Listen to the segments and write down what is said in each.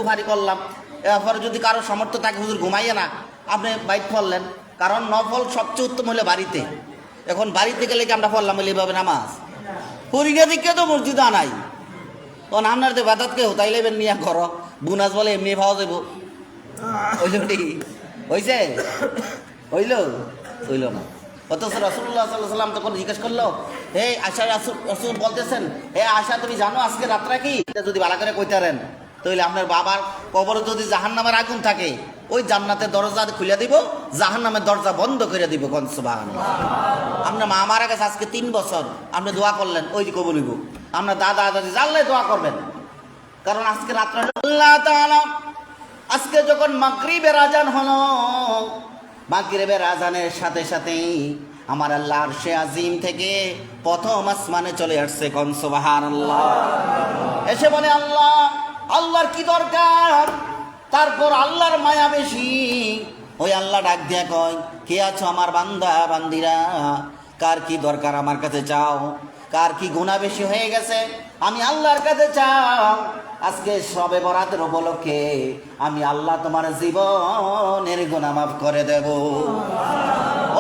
ফারি করলাম, এরপরে যদি কারো সামর্থ্য থাকে হুজুর ঘুমাইয়ে না, আপনি বাইক ফললেন, কারণ নফল সবচেয়ে উত্তম হলে বাড়িতে। এখন বাড়িতে গেলে কি আমরা পড়লাম বলে এইভাবে নামাজ পরিগা দিকে তো মসজিদ আনাই, তখন আপনার তো বাদাত কেউ তাইলে নিয়ে ঘর বুনাস বলে এমনি পাওয়া যাব, হইছে হইল হইল না। অথচ রাসূলুল্লাহ সাল্লাল্লাহু আলাইহি ওয়াসাল্লাম তখন জিজ্ঞেস করলো, হে আশা, রাসূল বলতেছেন, হে আশা তুমি জানো আজকে রাতটা কি? এটা যদি ভালো করে কইতারেন তাহলে আপনার বাবার কবরে যদি জাহান্নামের আগুন থাকে, ওই জান্নাতের দরজা খুলে দিব, জাহান্নামের দরজা বন্ধ করে দিব। কোন সুবহানাল্লাহ। আপনার মা মারা গেছে আজকে 3 বছর, আপনি দোয়া করলেন, ওই যে কবুল হইব। আপনার দাদা দাদি জানলে দোয়া করবেন, কারণ আজকে রাতটা আল্লাহ তাআলা আজকে যখন মাগরিবের আজান হলো, মাগরিবের আজানের সাথে সাথেই আমার আল্লাহ আরশে আজিম থেকে প্রথম আসমানে চলে আসছে। কোন সুবহানাল্লাহ। এসে বলে আল্লাহ, আল্লাহর কি দরকার? তারপর আল্লাহর মায়া বেশি, ওই আল্লাহ ডাক দিয়া কয়, কে আছো আমার বান্দা বান্দিরা, কার কি দরকার আমার কাছে চাও, কার কি গুনাহ বেশি হয়ে গেছে আমি আল্লাহর কাছে চাও। আজকে সবে বরাতের উপলক্ষে আমি আল্লাহ তোমার জীবনের গুনাহ মাফ করে দেব।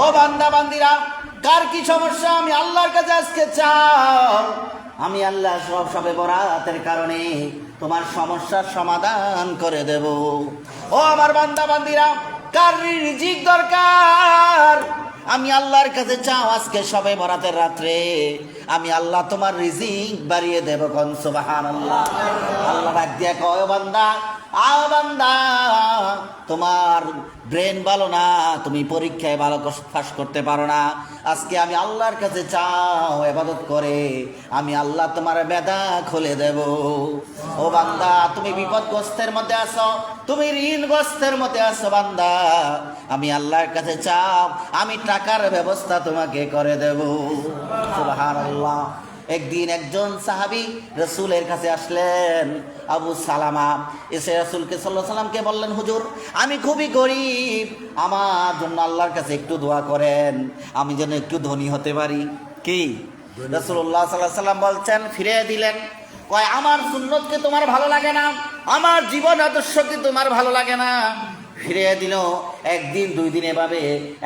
ও বান্দা বান্দিরা, কার কি সমস্যা আমি আল্লাহর কাছে আজকে চাও, আমি আল্লাহ সবে বরাতের কারণে তোমার সমস্যার সমাধান করে দেব। ও আমার বান্দা বান্দিরা, কার রিজিক দরকার আমি আল্লাহর কাছে চাও, আজকে সবে বরাতের রাত্রে আমি আল্লাহ তোমার রিজিক বাড়িয়ে দেব। কোন সুবহানাল্লাহ। আল্লাহ ডাক দিয়া কয়, বান্দা আও বান্দা, তোমার ব্রেন ভালো না, তুমি পরীক্ষায় ভালো পাস করতে পারো না, আজকে আমি আল্লাহর কাছে চাও, ইবাদত করে আমি আল্লাহ তোমার বেদা খুলে দেব। ও বান্দা, তুমি বিপদগ্রস্তের মধ্যে আছো, তুমি ঋণগ্রস্তের মধ্যে আছো, বান্দা আমি আল্লাহর কাছে চাও, আমি টাকার ব্যবস্থা তোমাকে করে দেব। সুবহানাল্লাহ। একদিন একজন সাহাবী রাসূলের কাছে আসলেন, আবু সালামা। এসে রাসূলকে সাল্লাল্লাহু আলাইহি সাল্লামকে বললেন, হুজুর আমি খুবই গরিব, আমার জন্য আল্লাহর কাছে একটু দোয়া করেন, আমি যেন একটু ধনী হতে পারি। কি? রাসূলুল্লাহ সাল্লাল্লাহু আলাইহি সাল্লাম বলছেন, ফিরে দিলেন, কয় আমার সুন্নতকে তোমার ভালো লাগে না, আমার জীবন আদর্শকে তোমার ভালো লাগে না। ফিরিয়ে দিল। একদিন 2 দিন এভাবে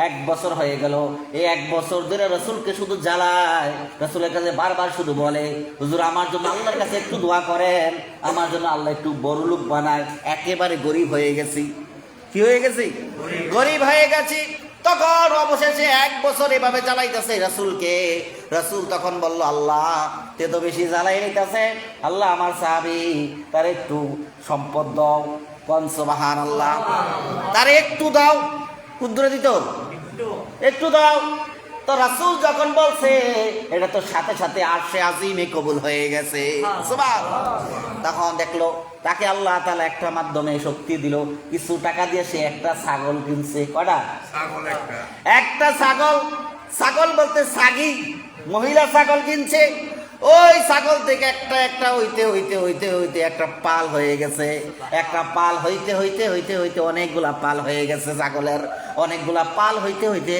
1 বছর হয়ে গেল। এই 1 বছর ধরে রসুলকে শুধু জ্বালায়, রসুলের কাছে বারবার শুধু বলে, হুজুর আমার জন্য আল্লাহর কাছে একটু দোয়া করেন, আমার জন্য আল্লাহ একটু বড় লোক বানায়। একেবারে গরিব হয়ে গেছি। কি হয়ে গেছি? গরিব হয়ে গেছি। তখন অবশেষে 1 বছর এভাবে জ্বালাইতেছে রসুলকে। রসুল তখন বলল, আল্লাহ তে তো বেশি জ্বালাই নিতেছে, আল্লাহ আমার সাহাবী তার একটু সম্পদ দাও। কোন সুবহানাল্লাহ। তার একটু দাও, ক্ষুদ্র দিত, একটু দাও। তো রাসূল যখন বলছে, এটা তো সাথে সাথে আরশে আজিমে কবুল হয়ে গেছে। সুবহানাল্লাহ। তখন দেখলো তাকে আল্লাহ তাআলা একটা মাধ্যমে শক্তি দিল, কিছু টাকা দিয়ে সে একটা ছাগল কিনছে। কয়টা ছাগল? একটা ছাগল। ছাগল বলতে ছাগি, মহিলা ছাগল কিনছে। ওই ছাগল থেকে একটা একটা হইতে হইতে হইতে হইতে একটা পাল হয়ে গেছে। একটা পাল হইতে হইতে হইতে হইতে অনেকগুলা পাল হয়ে গেছে ছাগলের। অনেকগুলা পাল হইতে হইতে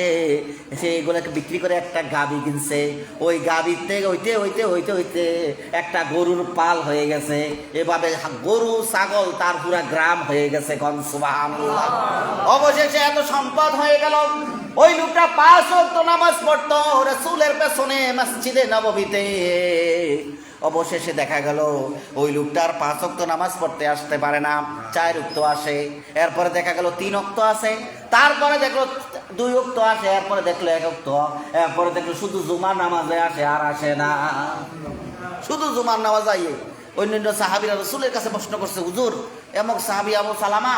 সেইগুলোকে বিক্রি করে একটা গাভী কিনছে। ওই গাভীর থেকে হইতে হইতে হইতে হইতে একটা গরুর পাল হয়ে গেছে। এভাবে গরু ছাগল তার পুরা গ্রাম হয়ে গেছে। কোন সুবহানাল্লাহ। অবশেষে এত সম্পদ হয়ে গেল। ওই লোকটা 5 ওয়াক্ত নামাজ পড়তো রাসূলের পেছনে মসজিদে নববীতে। অবশেষে দেখা গেল ওই লোকটার 5 ওয়াক্ত নামাজ পড়তে আসতে পারে না, 4 ওয়াক্ত আসে। এরপরে দেখা গেল 3 ওয়াক্ত আসে, তারপরে দেখলো 2 ওয়াক্ত আসে, এরপরে দেখলো 1 ওয়াক্ত, এরপরে দেখলো শুধু জুমার নামাজে আসে, আর আসে না। শুধু জুমার নামাজ আইয়ে। অন্যান্য সাহাবীরা রাসূলের কাছে প্রশ্ন করছে, হুজুর এমক সাহাবী আবু সালামা,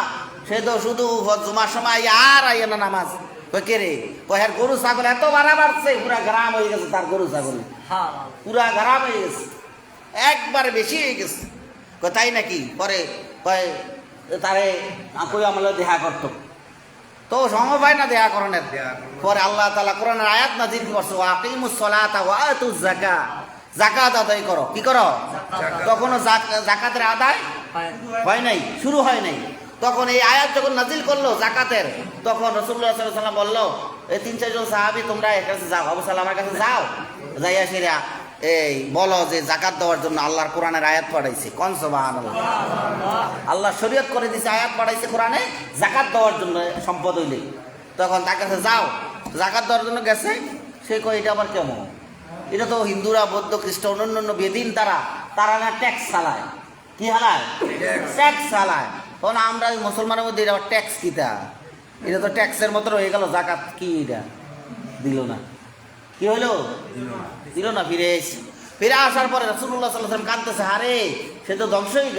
সে তো শুধু জুমার সময় আর আইয়ে না নামাজ। কে রে? কয়ের গরু ছাগল এত বাড়া বাড়ছে, পুরা গ্রাম হয়ে গেছে তার গরু ছাগল, পুরা গ্রাম হয়ে গেছে, একবারে বেশি হয়ে গেছে। তাই নাকি? পরে কয় তারে কই আমলে দেখা করতো, তো সময় পায় না দেখা করণের। পরে আল্লাহ তাআলা কোরআনের আয়াত নাযিল করছে, আকিমুস সালাতা ওয়া আতুজ যাকাত, যাকাত আদায় করো। কি করো? তখনও যাকাতের আদায় হয় নাই, শুরু হয় নাই। তখন এই আয়াত যখন নাজিল করলো যাকাতের, তখন রাসূলুল্লাহ সাল্লাল্লাহু আলাইহি ওয়াসাল্লাম বলল, এই 3-4 জন সাহাবী তোমরা এর কাছে যাও, আবু সালামার কাছে যাও, যাইয়া সেরা এই বলো যে জাকাত দেওয়ার জন্য আল্লাহর কোরআনের আয়াত পাঠাইছে, কোন সুবহানাল্লাহ। আল্লাহ শরীয়ত করে দিছে, আয়াত পাঠাইছে কোরআনে জাকাত দেওয়ার জন্য সম্পদ হইলে। তখন তার কাছে যাও, জাকাত দেওয়ার জন্য গেছে, সে কয় এটা আবার কেমন? এটা তো হিন্দুরা, বৌদ্ধ, খ্রিস্টান, অন্যান্য বেদিন তারা না ট্যাক্স চালায়। কি হালায়? ট্যাক্স চালায়। তখন আমরা মুসলমানের মধ্যে এটা আবার ট্যাক্স কিতা? এটা তো ট্যাক্সের মতো রয়ে গেল, জাকাত কি এটা দিল না। কি হলো? দিল না। ফিরে আসার পরে রাসূলুল্লাহ সাল্লাল্লাহু আলাইহি ওয়াসাল্লাম কাঁদতেছে, আরে সে তো ধ্বংস হয়ে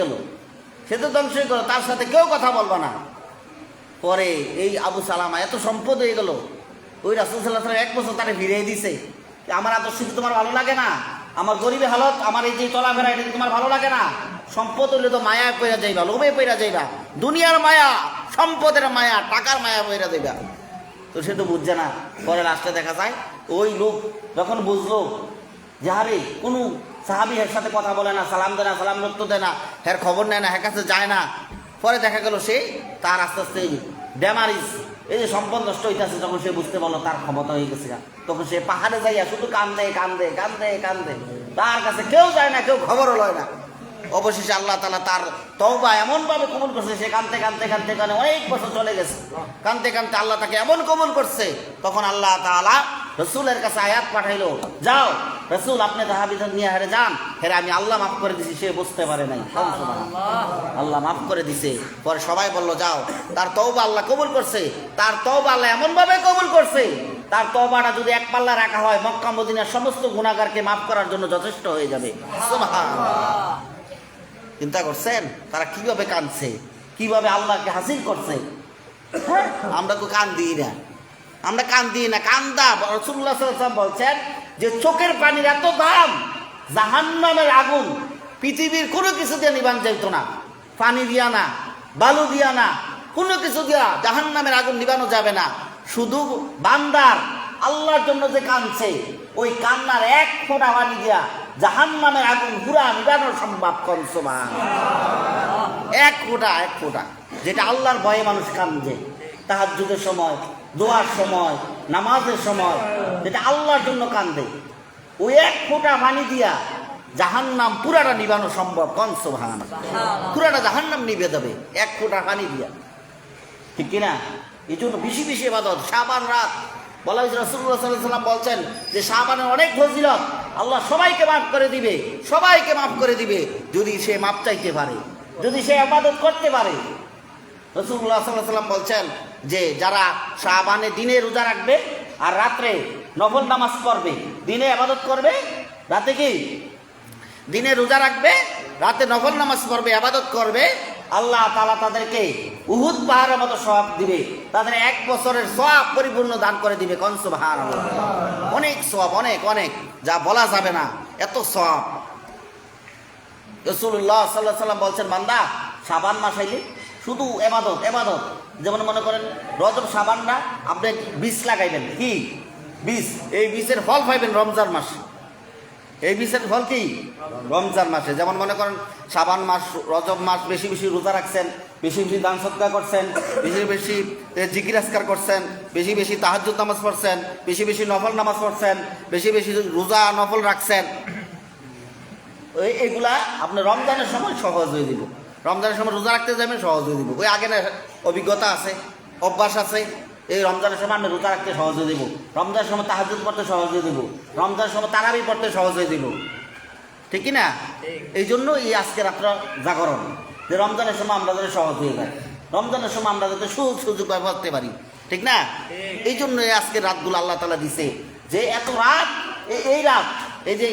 গেল, তার সাথে কেউ কথা বলবা না। পরে এই আবু সালামা এত সম্পদ হয়ে গেল, ওই রাসূল সাল্লাল্লাহু আলাইহি ওয়াসাল্লাম 1 বছর তারে ফিরিয়ে দিছে। আমার আদর্শ কি তোমার ভালো লাগে না? আমার গরিবের হালত, আমার এই যে চলাফেরা, এটা তোমার ভালো লাগে না? সম্পদ হইলে তো মায়া পইরা যাইবা, লোভে পইরা যাইবা, দুনিয়ার মায়া, সম্পদের মায়া, টাকার মায়া পইরা যাইবা। তো সে তো বুঝছে না। পরে লাস্টে দেখা যায় ওই লোক যখন বুঝলো যে আরে কোনো সাহাবী এর সাথে কথা বলে না, সালাম দেয় না, সালাম রক্ত দেয় না, এর খবর নেয় না, এর কাছে যায় না। পরে দেখা গেল সে তার আস্তে আস্তে ড্যামারিজ, এই যে সম্পদ নষ্ট হইতেছে, যখন সে বুঝতে পারলো তার ক্ষমতা হয়ে গেছে, তখন সে পাহাড়ে যাইয়া শুধু কান্দে কান্দে কান্দে কান্দে, তার কাছে কেউ যায় না, কেউ খবরও লয় না। অবশেষে আল্লাহ তাআলা তার তওবা এমনভাবে কবুল করছে, সে কাঁদতে কাঁদতে কাঁদতে কাঁদতে অনেক বছর চলে গেছে, কাঁদতে কাঁদতে আল্লাহ তাকে এমন কবুল করছে। তখন আল্লাহ তাআলা রসুলের কাছে আয়াত পাঠাইলো, যাও রসুল আপনি সাহাবীদের নিয়ে হেরে যান, হেরে আমি আল্লাহ মাফ করে দিছি। সে বুঝতে পারে নাই, আল্লাহ মাফ করে দিছে। পরে সবাই বলল যাও, তার তওবা আল্লাহ কবুল করছে। তার তওবা আল্লাহ এমনভাবে কবুল করছে, তার তওবাটা যদি এক পাল্লা রাখা হয়, মক্কা মদিনার সমস্ত গুনাহগারকে মাফ করার জন্য যথেষ্ট হয়ে যাবে। সুবহানাল্লাহ। চিন্তা করছেন তারা কিভাবে কাঁদছে, কিভাবে আল্লাহকে হাসিল করছে। হ্যাঁ, আমরা তো কান্দি না, আমরা কান্দি না। কান্দা রাসূলুল্লাহ সাল্লাল্লাহু আলাইহি ওয়াসাল্লাম বলছেন যে চোখের পানির এত দাম, জাহান্নামের আগুন পৃথিবীর কোনো কিছু দিয়ে নিবান যাইত না। পানি দিয়া না, বালু দিয়া না, কোনো কিছু দিয়া জাহান্নামের আগুন নিবানো যাবে না। শুধু বান্দার আল্লাহর জন্য যে কাঁদছে, ওই কান্নার এক ফোঁটা পানি দিয়া জাহান্নামের আগুন পুরা নিবানো সম্ভব। কোন সুবহানাল্লাহ। এক ফোঁটা যেটা আল্লাহর ভয়ে মানুষ কান্দে, তাহাজ্জুদের সময়, দোয়ার সময়, নামাজের সময়, যেটা আল্লাহর জন্য কান্দে, ওই এক ফোঁটা পানি দিয়া জাহান্নাম পুরাটা নিবানো সম্ভব। কোন সুবহানাল্লাহ। পুরাটা জাহান্নাম নিভে যাবে এক ফোঁটা পানি দিয়া, ঠিক কিনা? এই জন্য বেশি বেশি ইবাদত। শাবান রাত বলা হয়েছে, রাসূলুল্লাহ সাল্লাল্লাহু আলাইহি ওয়াসাল্লাম বলছেন যে শাবানের অনেক ফজিলত, আল্লাহ সবাইকে মাফ করে দিবে, সবাইকে মাফ করে দিবে যদি সে মাফ চাইতে পারে, যদি সে ইবাদত করতে পারে। রাসূলুল্লাহ সাল্লাল্লাহু আলাইহি ওয়াসাল্লাম বলছেন যে যারা শাবানে দিনে রোজা রাখবে আর রাত্রে নফল নামাজ পড়বে, দিনে ইবাদত করবে, রাতে কি দিনে রোজা রাখবে, রাতে নফল নামাজ পড়বে, ইবাদত করবে, আল্লাহ তাআলা তাদেরকে উহুদ পাহাড়ের মতো সওয়াব দিবে, তাদের 1 বছরের সওয়াব পরিপূর্ণ দান করে দিবে। কোন সুবহানাল্লাহ। অনেক সওয়াব, অনেক অনেক, যা বলা যাবে না, এত সওয়াব। রাসূলুল্লাহ সাল্লাল্লাহু আলাইহি ওয়াসাল্লাম বলছেন, বান্দা শাবান মাস আইলে শুধু ইবাদত। যেমন মনে করেন রজব শাবানরা আপনি বীজ লাগাইবেন, কি বীজ, এই বীজের ফল পাইবেন রমজান মাস। এই বীজের ফল কি রমজান মাসে। যেমন মনে করেন শাবান মাস, রজব মাস বেশি বেশি রোজা রাখছেন, বেশি বেশি দান সদকা করছেন, বেশি বেশি জিকির আজকার করছেন, বেশি বেশি তাহাজ্জুদ নামাজ পড়ছেন, বেশি বেশি নফল নামাজ পড়ছেন, বেশি বেশি রোজা নফল রাখছেন, এইগুলা আপনি রমজানের সময় সহজ হয়ে দিব। রমজানের সময় রোজা রাখতে যাবেন, সহজ হয়ে দিব। ওই আগে না অভিজ্ঞতা আছে, অভ্যাস আছে, এই রমজানের সময় আমি রোজা রাখতে সহজ হয়ে দিব, রমজানের সময় তাহাজ্জুদ পড়তে সহজ হয়ে দিব, রমজানের সময় তারাবি পড়তে সহজ হয়ে দিব, ঠিক কি না? এই জন্য এই আজকে রাত্র জাগরণ, যে রমজানের সময় আমরা যাতে সহজ হয়ে যায়, রমজানের সময় আমরা যাতে সুযোগ করতে পারি, ঠিক না? এই জন্য এই আজকের রাতগুলো আল্লাহ তাআলা দিছে, যে এত রাত, এই রাত, এই যে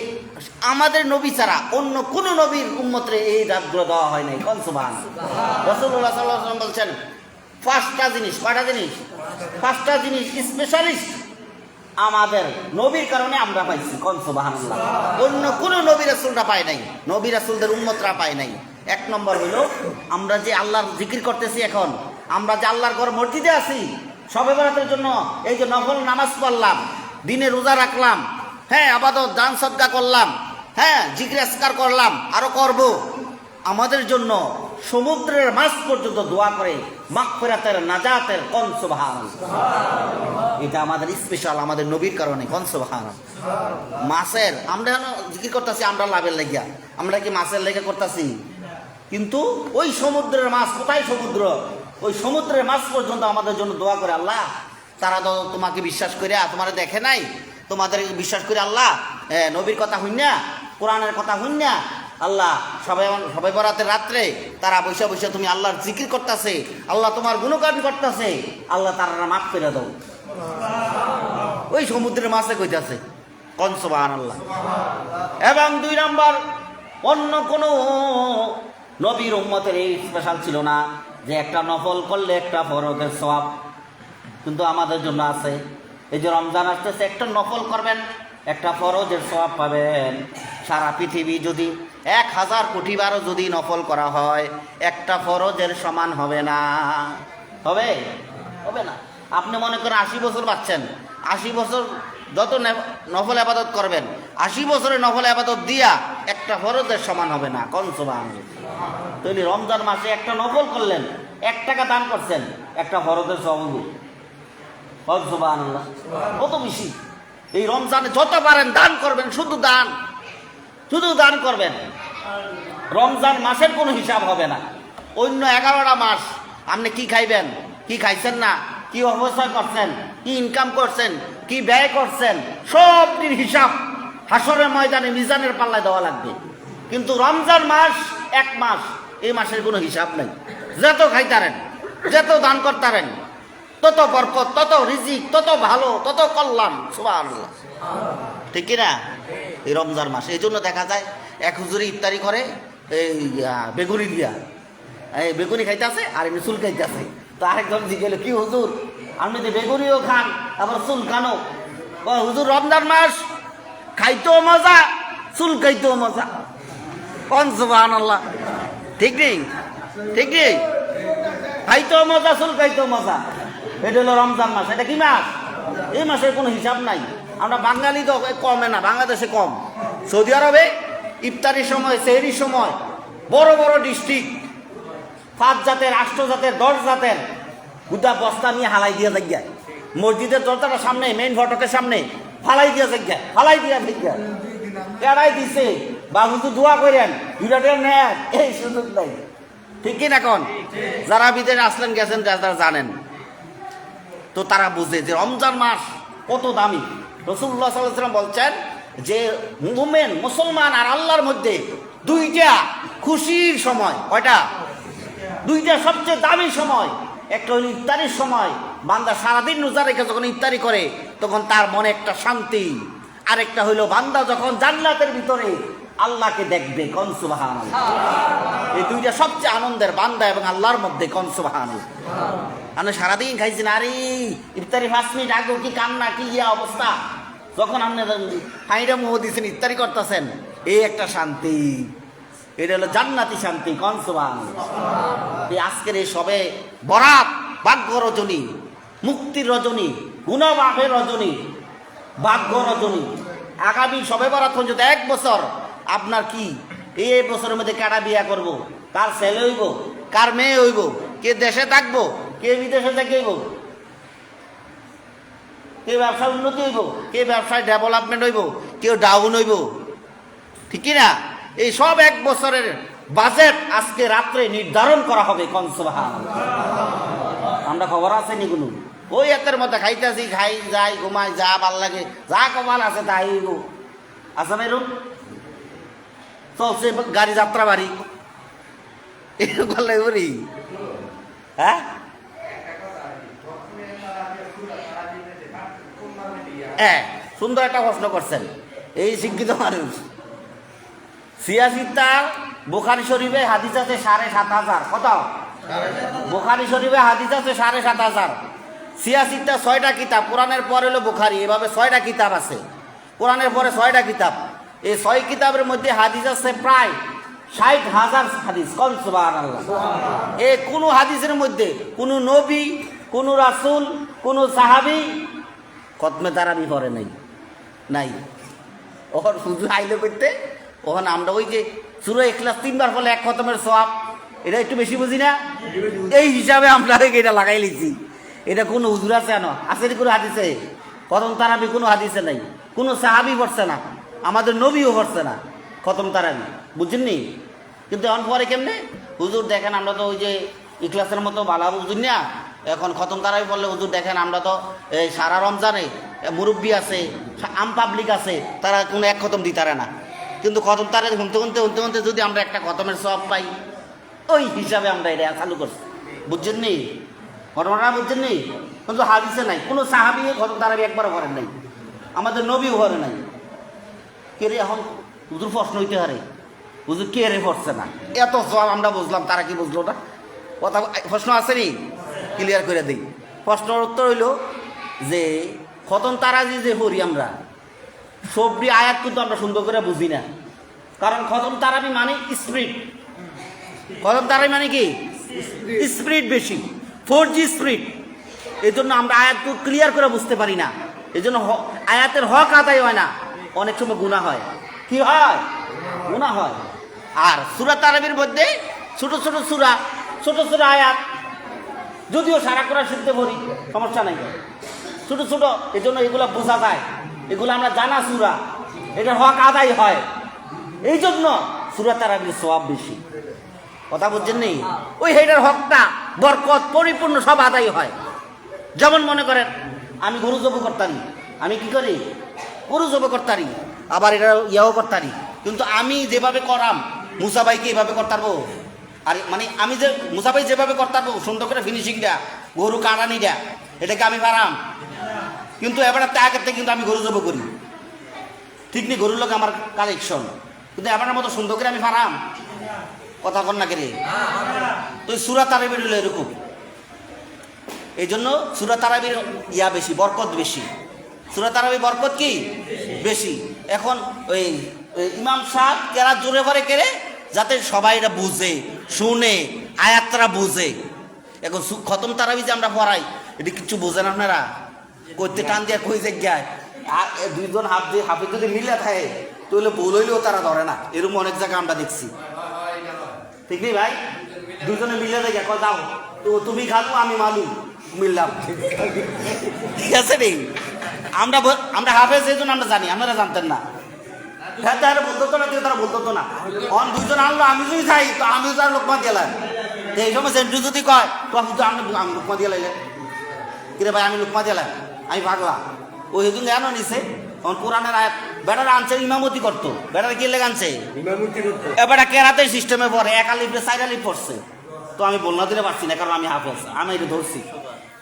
আমাদের নবী ছাড়া অন্য কোন নবীর উম্মতরে এই রাতগুলো দেওয়া হয় নাই। কোন সুবহানাল্লাহ। রাসূলুল্লাহ সাল্লাল্লাহু আলাইহি ওয়াসাল্লাম বলছেন 5টা জিনিস, কয়টা জিনিস? 5টা জিনিস স্পেশালিস্ট আমাদের নবীর কারণে আমরা পাইছি। কোন সুবহানাল্লাহ। অন্য কোন নবী রাসূলরা পায় নাই, নবী রাসূলদের উম্মতরা পায় নাই। 1 নম্বর হলো আমরা যে আল্লাহর জিকির করতেছি, এখন আমরা যে আল্লাহর ঘর মসজিদে আছি, শবে বরাতের জন্য এই যে নফল নামাজ পড়লাম, দিনে রোজা রাখলাম, হ্যাঁ ইবাদত দান সদকা করলাম, হ্যাঁ জিকির আজকার করলাম, আরো করব, আমাদের জন্য সমুদ্রের মাছ পর্যন্ত দোয়া করে মাগফিরাতের নাজাতের কোন সুবহানাল্লাহ। এটা আমাদের স্পেশাল, আমাদের নবীর কারণে কোন সুবহানাল্লাহ। মাছের আমরা জিকির করতেছি আমরা লাভের লাগিয়া, আমরা কি মাছের লেগে করতেছি? কিন্তু ওই সমুদ্রের মাছ, কোথায় সমুদ্র, ওই সমুদ্রের মাছ পর্যন্ত আমাদের জন্য দোয়া করে আল্লাহ। তারা তো তোমাকে বিশ্বাস করে, তোমার দেখে নাই, তোমাদের বিশ্বাস করে আল্লাহ নবীর কথা হইনা, কোরআনের কথা হইনা আল্লাহ সবাই বরাতের রাত্রে তারা বৈশা বৈশা তুমি আল্লাহর জিকির করতেছে, আল্লাহ তোমার গুণগান করতেছে, আল্লাহ তারা মাফ করে দাও। ওই সমুদ্রের মাছে কইতাছে কোন সুবহানাল্লাহ। এবং 2 নম্বর, অন্য কোনো নবীর উম্মতের এই স্পেশাল ছিল না যে একটা নফল করলে একটা ফরজের সওয়াব, কিন্তু আমাদের জন্য আছে। এই যে রমজান আসতেছে, একটা নফল করবেন, একটা ফরজের সওয়াব পাবেন। সারা পৃথিবী যদি 1000 কোটি বারও যদি নফল করা হয়, একটা ফরজের সমান হবে না। হবে? হবে না। আপনি মনে করেন 80 বছর বাঁচছেন, 80 বছর যত নফল আবাদত করবেন, 80 বছরের নফল আবাদত দিয়া একটা ফরজের সমান হবে না। কোন সুবহানাল্লাহ। তাহলে রমজান মাসে একটা নফল করলেন, 1 টাকা দান করছেন, একটা ফরজের সওয়াব। কোন সুবহানাল্লাহ। কত বেশি। এই রমজানে যত পারেন দান করবেন, শুধু দান করবেন। রমজান মাসের কোনো হিসাব হবে না। অন্য 11টা মাস আপনি কি খাইবেন, কি খাইছেন না, কি অবস্থা করছেন, কি ইনকাম করছেন, কি ব্যয় করছেন, সবটির হিসাব হাসরের ময়দানে মিজানের পাল্লায় দেওয়া লাগবে। কিন্তু রমজান মাস 1 মাস, এই মাসের কোনো হিসাব নেই। যত খাইতারেন, যত দান করতারেন, তত বরকত, তত রিজিক, তত ভালো, তত কল্যাণ। সুবহানাল্লাহ। ঠিক কিনা? এই রমজান মাস এই জন্য দেখা যায় এক হুজুরি ইফতারি করে এই বেগুনি দিয়া, এই বেগুনি খাইতেছে আর এমনি চুল খাইতেছে। তো আরেকজন জিজ্ঞেস, কি হুজুর আপনি তো বেগুনিও খান আবার চুল খানো? হুজুর রমজান মাস খাইতেও মজা, চুল খাইতেও মজা। কোন সুবহানাল্লাহ। ঠিক নেই? ঠিক নেই? খাইতেও মজা, চুল খাইতেও মজা। এটা হলো রমজান মাস। এটা কি মাস? এই মাসের কোনো হিসাব নাই। আমরা বাঙালি তো কমে না, বাংলাদেশে কম। সৌদি আরবে ইফতারির সময়, সেহরির সময় বড় বড় ডিস্ট্রিক্ট 5 জাতের, 8 জাতের, 10 জাতের গুদা বস্তা নিয়ে হালাই দিয়ে যায়। মসজিদের দরজাটার সামনে, মেইন ফটকের সামনে ফালাই দিয়ে যায়, ফালাই দিয়ে যায়। এড়াই দিছে বা হুজুর দোয়া করেন, দুটাটা নেন, এই সুযোগ নাই। ঠিক কিনা? এখন যারা বিদেশে আসলেন গেছেন, যারা জানেন, তো তারা বুঝে যে রমজান মাস কত দামি। রাসূলুল্লাহ সাল্লাল্লাহু আলাইহি ওয়াসাল্লাম বলছেন যে মুমিন, মুসলমান আর আল্লাহর মধ্যে 2টা খুশির সময়। কয়টা? 2টা সবচেয়ে দামি সময়। একটা হলো ইফতারির সময়, বান্দা সারাদিন রোজা রেখে যখন ইফতারি করে তখন তার মনে একটা শান্তি। আরেকটা হইলো বান্দা যখন জান্নাতের ভিতরে আল্লাহকে দেখবে। কোন সুবহানাল্লাহ। এই 2টা সবচেয়ে আনন্দের বান্দা এবং আল্লাহর মধ্যে। কোন সুবহানাল্লাহ। আপনি সারাদিন খাইছেন, আরে ইফতারি 5 মিনিট আগে কি কান্না, কি ইয়া অবস্থা। যখন আপনি হাইরা মুহ দিয়েছেন, ইফতারি করতেছেন, এই একটা শান্তি। এটা হলো জান্নাতি শান্তি। কোন সুবহানাল্লাহ। এই আজকের এই সবে বরাত, ভাগ্য রজনী, মুক্তির রজনী, গুণমাফের রজনী, ভাগ্য রজনী। আগামী সবে বরাত পর্যন্ত 1 বছর আপনার কি এই বছরের মধ্যে কারা বিয়া করব, কার ছেলে হইব, কার মেয়ে হইব, কে দেশে থাকবো, কে বিদেশে থাকব, কে ব্যবসা উন্নতি হইব, কে ব্যবসায় ডেভেলপমেন্ট হইব, কেউ ডাউন হইব। ঠিক না? এই সব 1 বছরের বাজেট আজকে রাত্রে নির্ধারণ করা হবে। কোন সুবহানাল্লাহ। আমরা খবর আছে নি কোনো? ওই এতের মধ্যে খাইতেছি, খাই যাই, ঘুমাই, যা ভাল লাগে, যা কপাল আছে তাই হইব। আছে না এরকম? চলছে গাড়ি যাত্রা বাড়ি, এরকম করলে বলি। হ্যাঁ, সুন্দর একটা প্রশ্ন করছেন এই শিক্ষিত মানুষ। 86টা বুখারী শরীফে হাদিস আছে 7,500। কত? বুখারী শরীফে হাদিস আছে 7,500। 86টা 6টা কিতাব, কোরআনের পরে হলো বুখারী, এভাবে 6টা কিতাব আছে। কোরআনের পরে 6টা কিতাব। এই 6 কিতাবের মধ্যে হাদিস আছে প্রায় 60,000 হাদিস। কোন সুবহানাল্লাহ। এই কোন হাদিসের মধ্যে কোন নবী, কোন রাসূল, কোন সাহাবী খতমে তারাবি পড়ে নাই। ওর হুজুর আইলে করতে, ওখানে আমরা ওই যে সূরা ইখলাস 3 বার পড়লে 1 খতমের সওয়াব, এটা একটু বেশি বুঝি না, এই হিসাবে আমরা এটা লাগাই লিছি। এটা কোনো হুজুর আছে না, আছে কোনো হাদিসে? খতম তারাবি কোনো হাদিসে নাই, কোনো সাহাবি পড়ছে না, আমাদের নবীও পড়ছে না খতম তারাবি, বুঝছেননি? কিন্তু এখন পরে কেমনে হুজুর দেখেন, আমরা তো ওই যে ইখলাসের মতো বালা বুঝুন না, এখন খতম তারাবি বললে হুজুর দেখেন আমরা তো এই সারা রমজানে মুরব্বী আছে, আম পাবলিক আছে, তারা কোনো এক খতম দিতারে না, কিন্তু খতম তারাবি শুনতে যদি আমরা একটা খতমের সওয়াব পাই, ওই হিসাবে আমরা এটা চালু করছি, বুঝছেন নি? ঘটনাটা বুঝছেন নি? কিন্তু হাদিসে নাই, কোনো সাহাবি খতম তারাবি একবারও করেন নাই, আমাদের নবীও করে নাই। কে রে এখন হুজুর প্রশ্ন হইতে হারে, হুজুর কে রে পড়ছে না, এত সব আমরা বুঝলাম, তারা কি বুঝলো না? কথা প্রশ্ন আছে নি, ক্লিয়ার করে দিই। প্রশ্নের উত্তর হইল যে খতম তারাবি যে পড়ি আমরা, সবটি আয়াত কিন্তু আমরা সুন্দর করে বুঝি না, কারণ খতম তারাবি মানে স্পিড। খতম তারাবি মানে কি? স্পিড বেশি, 4G স্পিড। এই জন্য আমরা আয়াতকে ক্লিয়ার করে বুঝতে পারি না, এই জন্য আয়াতের হক আদায় হয় না, অনেক সময় গুনাহ হয়। কি হয়? গুনাহ হয়। আর সূরা তারাবির মধ্যে ছোট ছোট সূরা, ছোট ছোট আয়াত, যদিও সারা কোরআন শিখতে পড়ি সমস্যা নাই, ছোট ছোট, এই জন্য এগুলো বোঝা যায়, এগুলো আমরা জানা সূরা, এটার হক আদায় হয়, এই জন্য সূরা তারাবির সওয়াব বেশি। কথা বুঝছেন নি? ওই হেটার হকটা বরকত পরিপূর্ণ সব আদায় হয়। যেমন মনে করেন আমি গরু জব করতারি, আমি কি করি? গরু জব করতারি, আবার এটা ইয়াও করতারি, কিন্তু আমি যেভাবে করাম মুসা ভাইকে এভাবে করতে পারবো? আর মানে আমি যে মুসা ভাই যেভাবে করতে পারবো সুন্দর করে ফিনিশিংটা, গরু কাটানিটা, এটাকে আমি পারাম? কিন্তু এবার আগের থেকে কিন্তু আমি গরু জব করি, ঠিক নেই? গরুর লোক আমার কালেকশন, কিন্তু এবার মতো সুন্দর করে আমি পারাম? কথা কন না কেরে? তো সূরা তারাবির হলো এরকম, এই জন্য সূরা তারাবির ইয়া বেশি, বরকত বেশি। সূরা তারাবি বরকত কি বেশি। এখন ওই ইমাম সাহেব কেরা জোরে ভরে কেড়ে, যাতে সবাই এটা বুঝে শুনে, আয়াতরা বুঝে। এখন খতম তারাবি যে আমরা পড়াই, এটা কিছু বোঝেন আপনারা? করতে টান দিয়া কই জায়গায় দুইজন হাফিজ যদি মিলে থাকে তাহলে ভুল হইলেও তারা ধরে না, এরকম অনেক জায়গায় আমরা দেখছি, ঠিক নেই ভাই? দুজনে মিলে দেখে কয় দাও তো, তুমি খালু আমি মালু, মিললাম, ঠিক আছে রে? আমরা হাফেজ এই জন্য আমরা জানি, আপনারা জানতেন না। হ্যাঁ তারা বলতো না, তারা বলতো না, অন দুইজন আনলো, আমি যদি চাই তো আমি তার লোকমা দিলাম, এই সময় সেন্টু যদি কয় তো আমি লোকমা দিয়ে লাইলে, কিরে ভাই আমি লোকমা দিলাম, আমি ভাগলা, ওই হেতু জানো নিছে। কোরআনের আয়াত বেটারা আনছে, ইমামতি করতো, বেটারা কি লেগে আনছে? এবারে কেরাতের সিস্টেমে পড়ে, এক আলিফে 4 আলিফ পড়ছে, তো আমি বলনা দিতে পারছি না, কারণ আমি হাফেজ, আমি এটা ধরছি।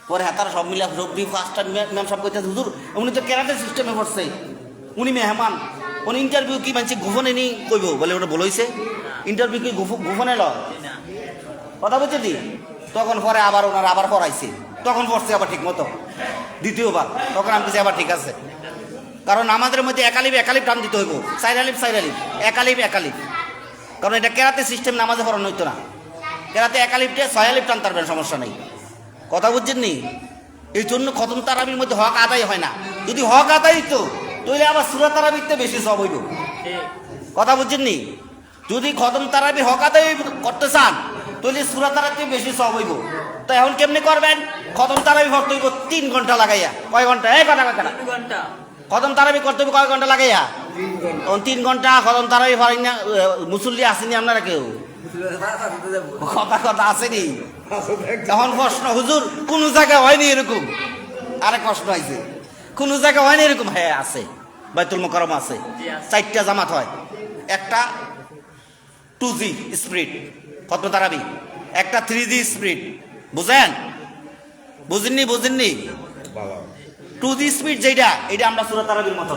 পরে হ্যাঁ তারা সব মিলে রব্বি ফার্স্টার ম্যাম সব কইতে, হুজুর উনি তো কেরাতের সিস্টেমে পড়ছে, উনি মেহমান, উনি ইন্টারভিউ কি মানছে গোপনে নি কইব, বলে ওটা বলেছে ইন্টারভিউ কি গোপনে লয়, কথা বলছে দি। তখন পরে আবার ওনারা আবার পড়াইছে, তখন পড়ছে আবার ঠিক মতো দ্বিতীয়বার, তখন আমি কিছু আবার ঠিক আছে, কারণ আমাদের মধ্যে একালিফ টান দিতে হইব, 4 আলিফ একালিফ, কারণ এটা কেরাতে সিস্টেম, নামাজে পড়ানো হইতো না, কেরাতে একালিফটা 6 আলিফ টান তারবেন, সমস্যা নেই, কথা বুঝছেন নি? এই জন্য খতম তারাবির মধ্যে হক আদায় হয় না। যদি হক আদায় হইতো তাহলে আবার সূরা তারাবিতে বেশি সওয়াব হইব, কথা বুঝছেন নি? যদি খতম তারাবি হক আদায় করতে চান তাহলে সূরা তারাবিতে বেশি সওয়াব হইব। তো এখন কেমনে করবেন? খতম তারাবি পড়তে হইব 3 ঘন্টা লাগাইয়া। কয় ঘন্টা? এই কথা 3 ঘন্টা খতম তারাবি করতে হইব, কয় ঘন্টা লাগাইয়া? 3 ঘন্টা খতম তারাবি পড়েন না? মুসল্লি আসেনি আপনারা কেউ? কথা আসেনি? তখন প্রশ্ন, হুজুর কোন জায়গায় হয়নি এরকম? আরেক প্রশ্ন আইছে, কোন জায়গায় হয়নি এরকম? হ্যাঁ আছে, বাইতুল মুকাররম আছে, 4টা জামাত হয়, একটা 2G স্পিড খতম তারাবি, একটা 3G স্পিড, বুঝেননি? 2G স্পিড যেটা, এটা আমরা সূরা তারাবির মতো,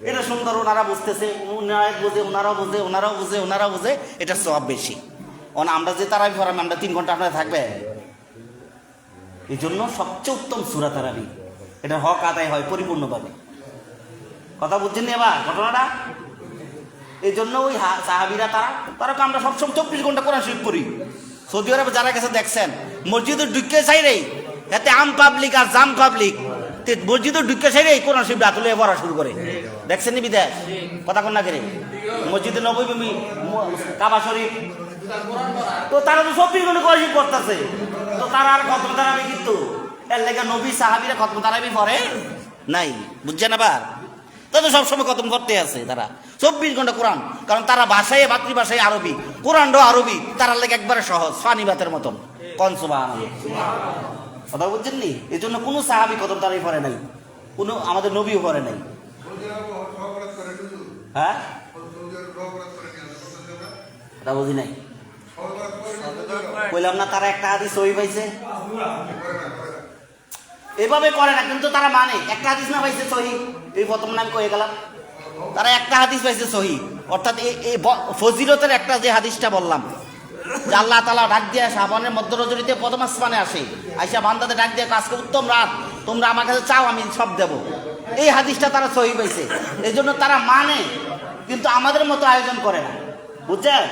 এটা সুন্দর, ওনারা বুঝতেছে, ওনারাও বুঝে, এটা সওয়াব বেশি। আমরা যে তারাবি পড়াম, আমরা 3 ঘন্টা আপনারা থাকবে, এই জন্য সবচেয়ে উত্তম সূরা তারাবি, এটা হক আদায় হয় পরিপূর্ণভাবে, কথা বুঝছেন নি এবার ঘটনাটা? এই জন্য ওই সাহাবিরা তারা আমরা সবসময় 24 ঘন্টা কোরআন শরীফ পড়ি। সৌদি আরবে যারা গেছে দেখছেন, মসজিদের ঢুকে চাই রে, এতে আম পাবলিক আর জাম পাবলিক, মসজিদের ঢুকে চাই রে কোরআন শরীফ রাতুলে পড়া শুরু করে, দেখছেন নি বিদেশ? কথা কন না করে, মসজিদে নববী, কাবা শরীফ, তো তারা তো 24 ঘন্টা কোরআন পড়তেছে, তো তারা আর খতম তারাবি কিন্তু এর লেগে নবী সাহাবীরা খতম তারাবি পড়ে নাই, বুঝছেন? আবার তারা তো সবসময় খতম করতে আছে তারা 24 ঘন্টা কোরআন, কারণ তারা ভাষায় মাতৃভাষায় আরবি, কোরআনটাও আরবি, তারা লেগে একবারে সহজ ফানি ভাতের মতন। কোন সুবহানাল্লাহ, কথা বুঝছেন নি? এই জন্য কোনো সাহাবী খতম তারাবি পড়ে নাই, কোনো আমাদের নবীও পড়ে নাই। হ্যাঁ এটা বুঝি নাই, বললাম না তারা একটা হাদিস সহি পাইছে, এভাবে করে না কিন্তু তারা মানে একটা হাদিস না পাইছে সহি, এই প্রথম আমি কয়ে গেলাম, তারা একটা হাদিস পাইছে সহি, অর্থাৎ এই ফজিলতের একটা যে হাদিসটা বললাম যে আল্লাহ তাআলা ডাক দিয়ে শাবানের মধ্য রজনীতে প্রথম আসমানে আসে, আইসা বান্দাদের ডাক দিয়ে আজকে উত্তম রাত, তোমরা আমার কাছে চাও আমি সব দেব, এই হাদিসটা তারা সহি পাইছে, এই জন্য তারা মানে, কিন্তু আমাদের মতো আয়োজন করে না, বুঝছেন?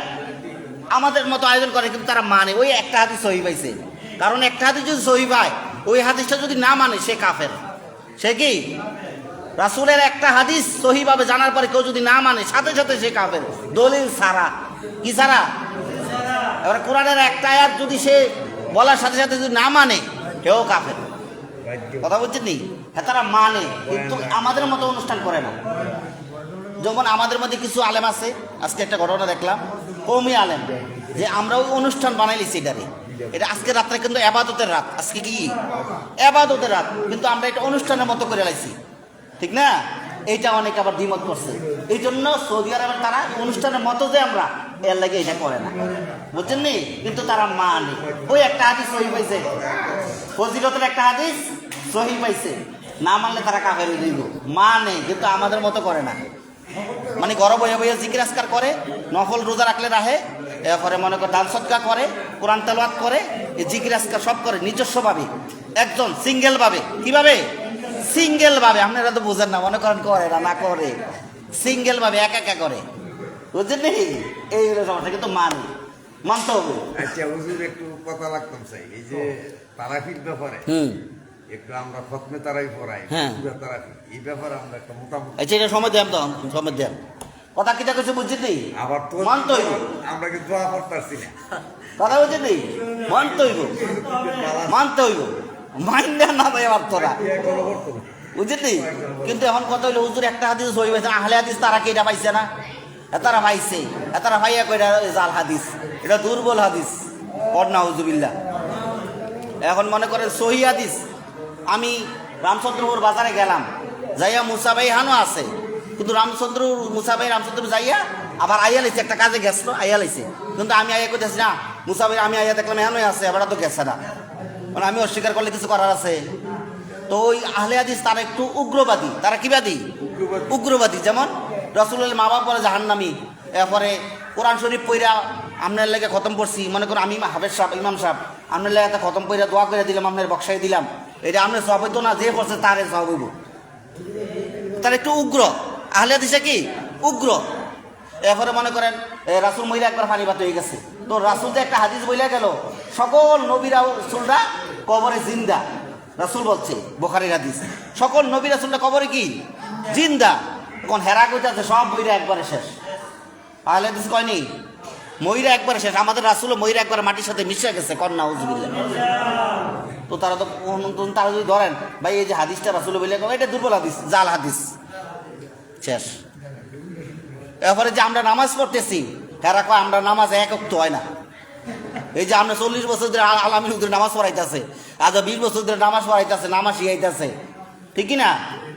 আমাদের মতো আয়োজন করে কিন্তু তারা মানে, ওই একটা হাদিস সহি পাইছে, কারণ একটা হাদিস যদি সহি পায় ওই হাদিসটা যদি না মানে সে কাফের। সে কি রাসূলের একটা হাদিস সহিভাবে জানার পরে কেউ যদি না মানে সাথে সাথে সে কাফের, দলিল ছাড়া। কি ছাড়া? এবার কোরআনের একটা আয়াত যদি সে বলার সাথে সাথে যদি না মানে সেও কাফের, কথা বলছেন নি? হ্যাঁ তারা মানে, কিন্তু আমাদের মতো অনুষ্ঠান করে না। যেমন আমাদের মধ্যে কিছু আলেম আছে, আজকে একটা ঘটনা দেখলাম, কওমি আলেম, যে আমরা ওই অনুষ্ঠান বানাইলিছি এটারে, এটা আজকে রাত্রে কিন্তু এবাদতের রাত, আজকে কি এবাদতের রাত, কিন্তু আমরা এটা অনুষ্ঠানের মতো করে লাইছি, ঠিক না? এইটা অনেকে আবার দ্বিমত করছে, এই জন্য সৌদি আরবের তারা অনুষ্ঠানের মতো যে আমরা এর লাগে এটা করে না, বুঝছেন নি? কিন্তু তারা মানে, ওই একটা হাদিস সহি পাইছে, ফজিলতের একটা হাদিস সহি পাইছে, না মানলে তারা কাফের হয়ে যাইব, মানে কিন্তু আমাদের মতো করে না, মানে ঘরে বইয়া বইয়া জিকির আজকার করে, নফল রোজা রাখলে রাহে, এরপরে মনে করে দান সদকা করে, কোরআন তেলাওয়াত করে, এই জিকির আজকার সব করে নিজস্বভাবে, একজন সিঙ্গেল ভাবে। কিভাবে? সিঙ্গেল ভাবে। আপনারা তো বুঝেন না, মনে করেন করে না করে, সিঙ্গেল ভাবে একা একা করে, বুঝছেন নি? এই হলো সমস্যা, কিন্তু মানতে হবে। আচ্ছা হুজুর একটু কথা লাগতাম চাই, এই যে তারাফির ব্যাপারে একটু আমরা খতমে তারাই পড়াই, তারাফি এই ব্যাপারে আমরা একটা মোটামুটি, আচ্ছা এটা সময় দেন তো, সময় দেন, কথা কিটা কিছু বুঝছেন নি? আবার তো মানতে হইব, আমরা কি দোয়া করতে পারছি না, কথা বুঝছেন নি? মানতে হইব, মানতে হইব, মাইন্ড না ভাই আমার তোরা, বুঝছেন নি? কিন্তু এখন কথা হইলো হুজুর একটা হাদিস সহি পাইছে, আহলে হাদিস তারা কি এটা পাইছে না? এতারা পাইছে, এতারা ভাইয়া কইরা জাল হাদিস, এটা দুর্বল হাদিস, পড়না হুজুবিল্লাহ। এখন মনে করেন সহি হাদিস, আমি রামচন্দ্রপুর বাজারে গেলাম, যাইয়া মুসা ভাই হানো আছে, কিন্তু মুসা ভাই রামচন্দ্র যাইয়া আবার আইয়া লাইছে, একটা কাজে গেছিল আইয়া লাইছে, কিন্তু আমি আইয়া কইতেছি না মুসা ভাই, আমি আইয়া দেখলাম এহানোই আছে, এবার তো গেছে না, মানে আমি অস্বীকার করলে কিছু করার আছে? তো ওই আহলে হাদিস তারা একটু উগ্রবাদী, তারা কি বাদী? উগ্রবাদী। যেমন রাসূলের মা বাপ বলে জাহান্নামী, এরপরে কোরআন শরীফ পইরা আপনার লেগে খতম করছি, মনে করুন আমি হাফেজ সাহেব, ইমাম সাহেব, আপনার লেগে একটা খতম পইরা দোয়া করে দিলাম, আপনার বক্সাই দিলাম, এটা আপনার সব হইতো না, যে পড়ছে তারে সব হইব। তারা একটু উগ্র, আহলে হাদিসে কি উগ্র। এরপরে মনে করেন রাসূল মহিলা একবার পানি ভাত হয়ে গেছে, তো রাসূল যে একটা হাদিস বইলা গেল, সকল নবী রাসূলরা কবরে জিন্দা, রাসূল বলছে বুখারীর হাদিস, সকল নবী রাসূলরা কবরে কি জিন্দা। এখন হেরা কইতাছে সব মহিলা একবারে শেষ, আহলে হাদিস কয়নি মহিলা একবারে শেষ, আমাদের রাসূলও মহিলা একবার মাটির সাথে মিশে গেছে, কন্যা উজবিল্লাহ। তো তারা তো তারা যদি ধরেন ভাই এই যে হাদিসটা রাসূল বলে এটা দুর্বল হাদিস, জাল হাদিস, শেষ। এরপরে যে আমরা নামাজ পড়তেছি, কারা কয় আমরা নামাজ এক ওয়াক্ত হয় না, এই যে আমরা 40 বছর ধরে আলামিন হুজুর নামাজ পড়াইতেছে, আজ 20 বছর ধরে নামাজ পড়াইতেছে, নামাজ শিখাইতেছে, ঠিক না?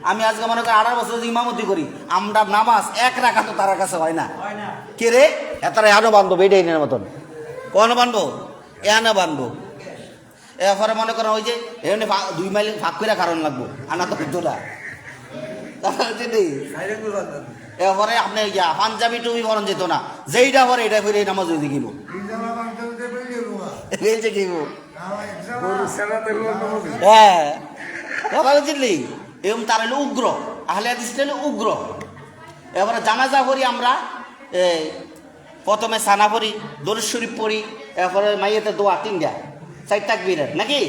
আমি আজকে মনে করি 18 বছর ইমামতি করি, আমরা নামাজ এক রাকাত তো তার কাছে হয় না। কে রে এতারা এনো বান্ধব, এইটাই এর মতন কোন বান্ধব, এনো বান্ধব। এরপরে মনে করেন ওই যে এমনি 2 মাইল ভাগ করে কারণ লাগবো, আনা তো দুটা, এরপরে আপনি পাঞ্জাবি টুপি পরন যেত না, যেইটা পরে এটা ফিরে নামাজ দেখিব, হ্যাঁ কথা বুঝলি? এরকম তার হলো উগ্র, আহলে হাদিস হলো উগ্র। এবারে জানাজা পড়ি আমরা, প্রথমে সানা পড়ি, দরুদ শরীফ পড়ি, এরপরে মাইয়াতে দোয়া 3টা 4 তাকবীরের নাকি,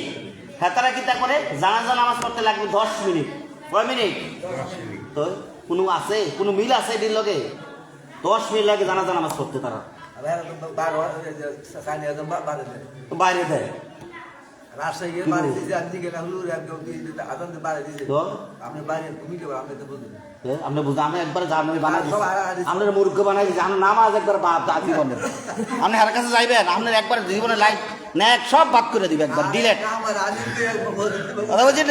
হ্যাঁ তারা কিতা করে জানাজা নামাজ পড়তে লাগবে 10 মিনিট, কয় মিনিট? তো কোনো আছে, কোনো মিল আছে এটির লগে? 10 মিনিট লাগে জানাজা নামাজ পড়তে তারা, বাইরে দেয় রাজশাহী বাড়ি দিয়েছে আর দিকে না হলো আদান বাড়ি দিয়েছে তো আপনি বাইরে ভূমিকা আপনি তো বুঝুন আপনি বুঝতে আমি একবার জানি বানাই আপনার মূর্খ বানাই দিচ্ছি আপনার নামাজ একবার বাদ জীবনের আপনি হার কাছে যাইবেন আপনার একবার জীবনের লাইফ নেক সব বাদ করে দিবে একবার ডিলেট আমার আদিতে কথা বলছি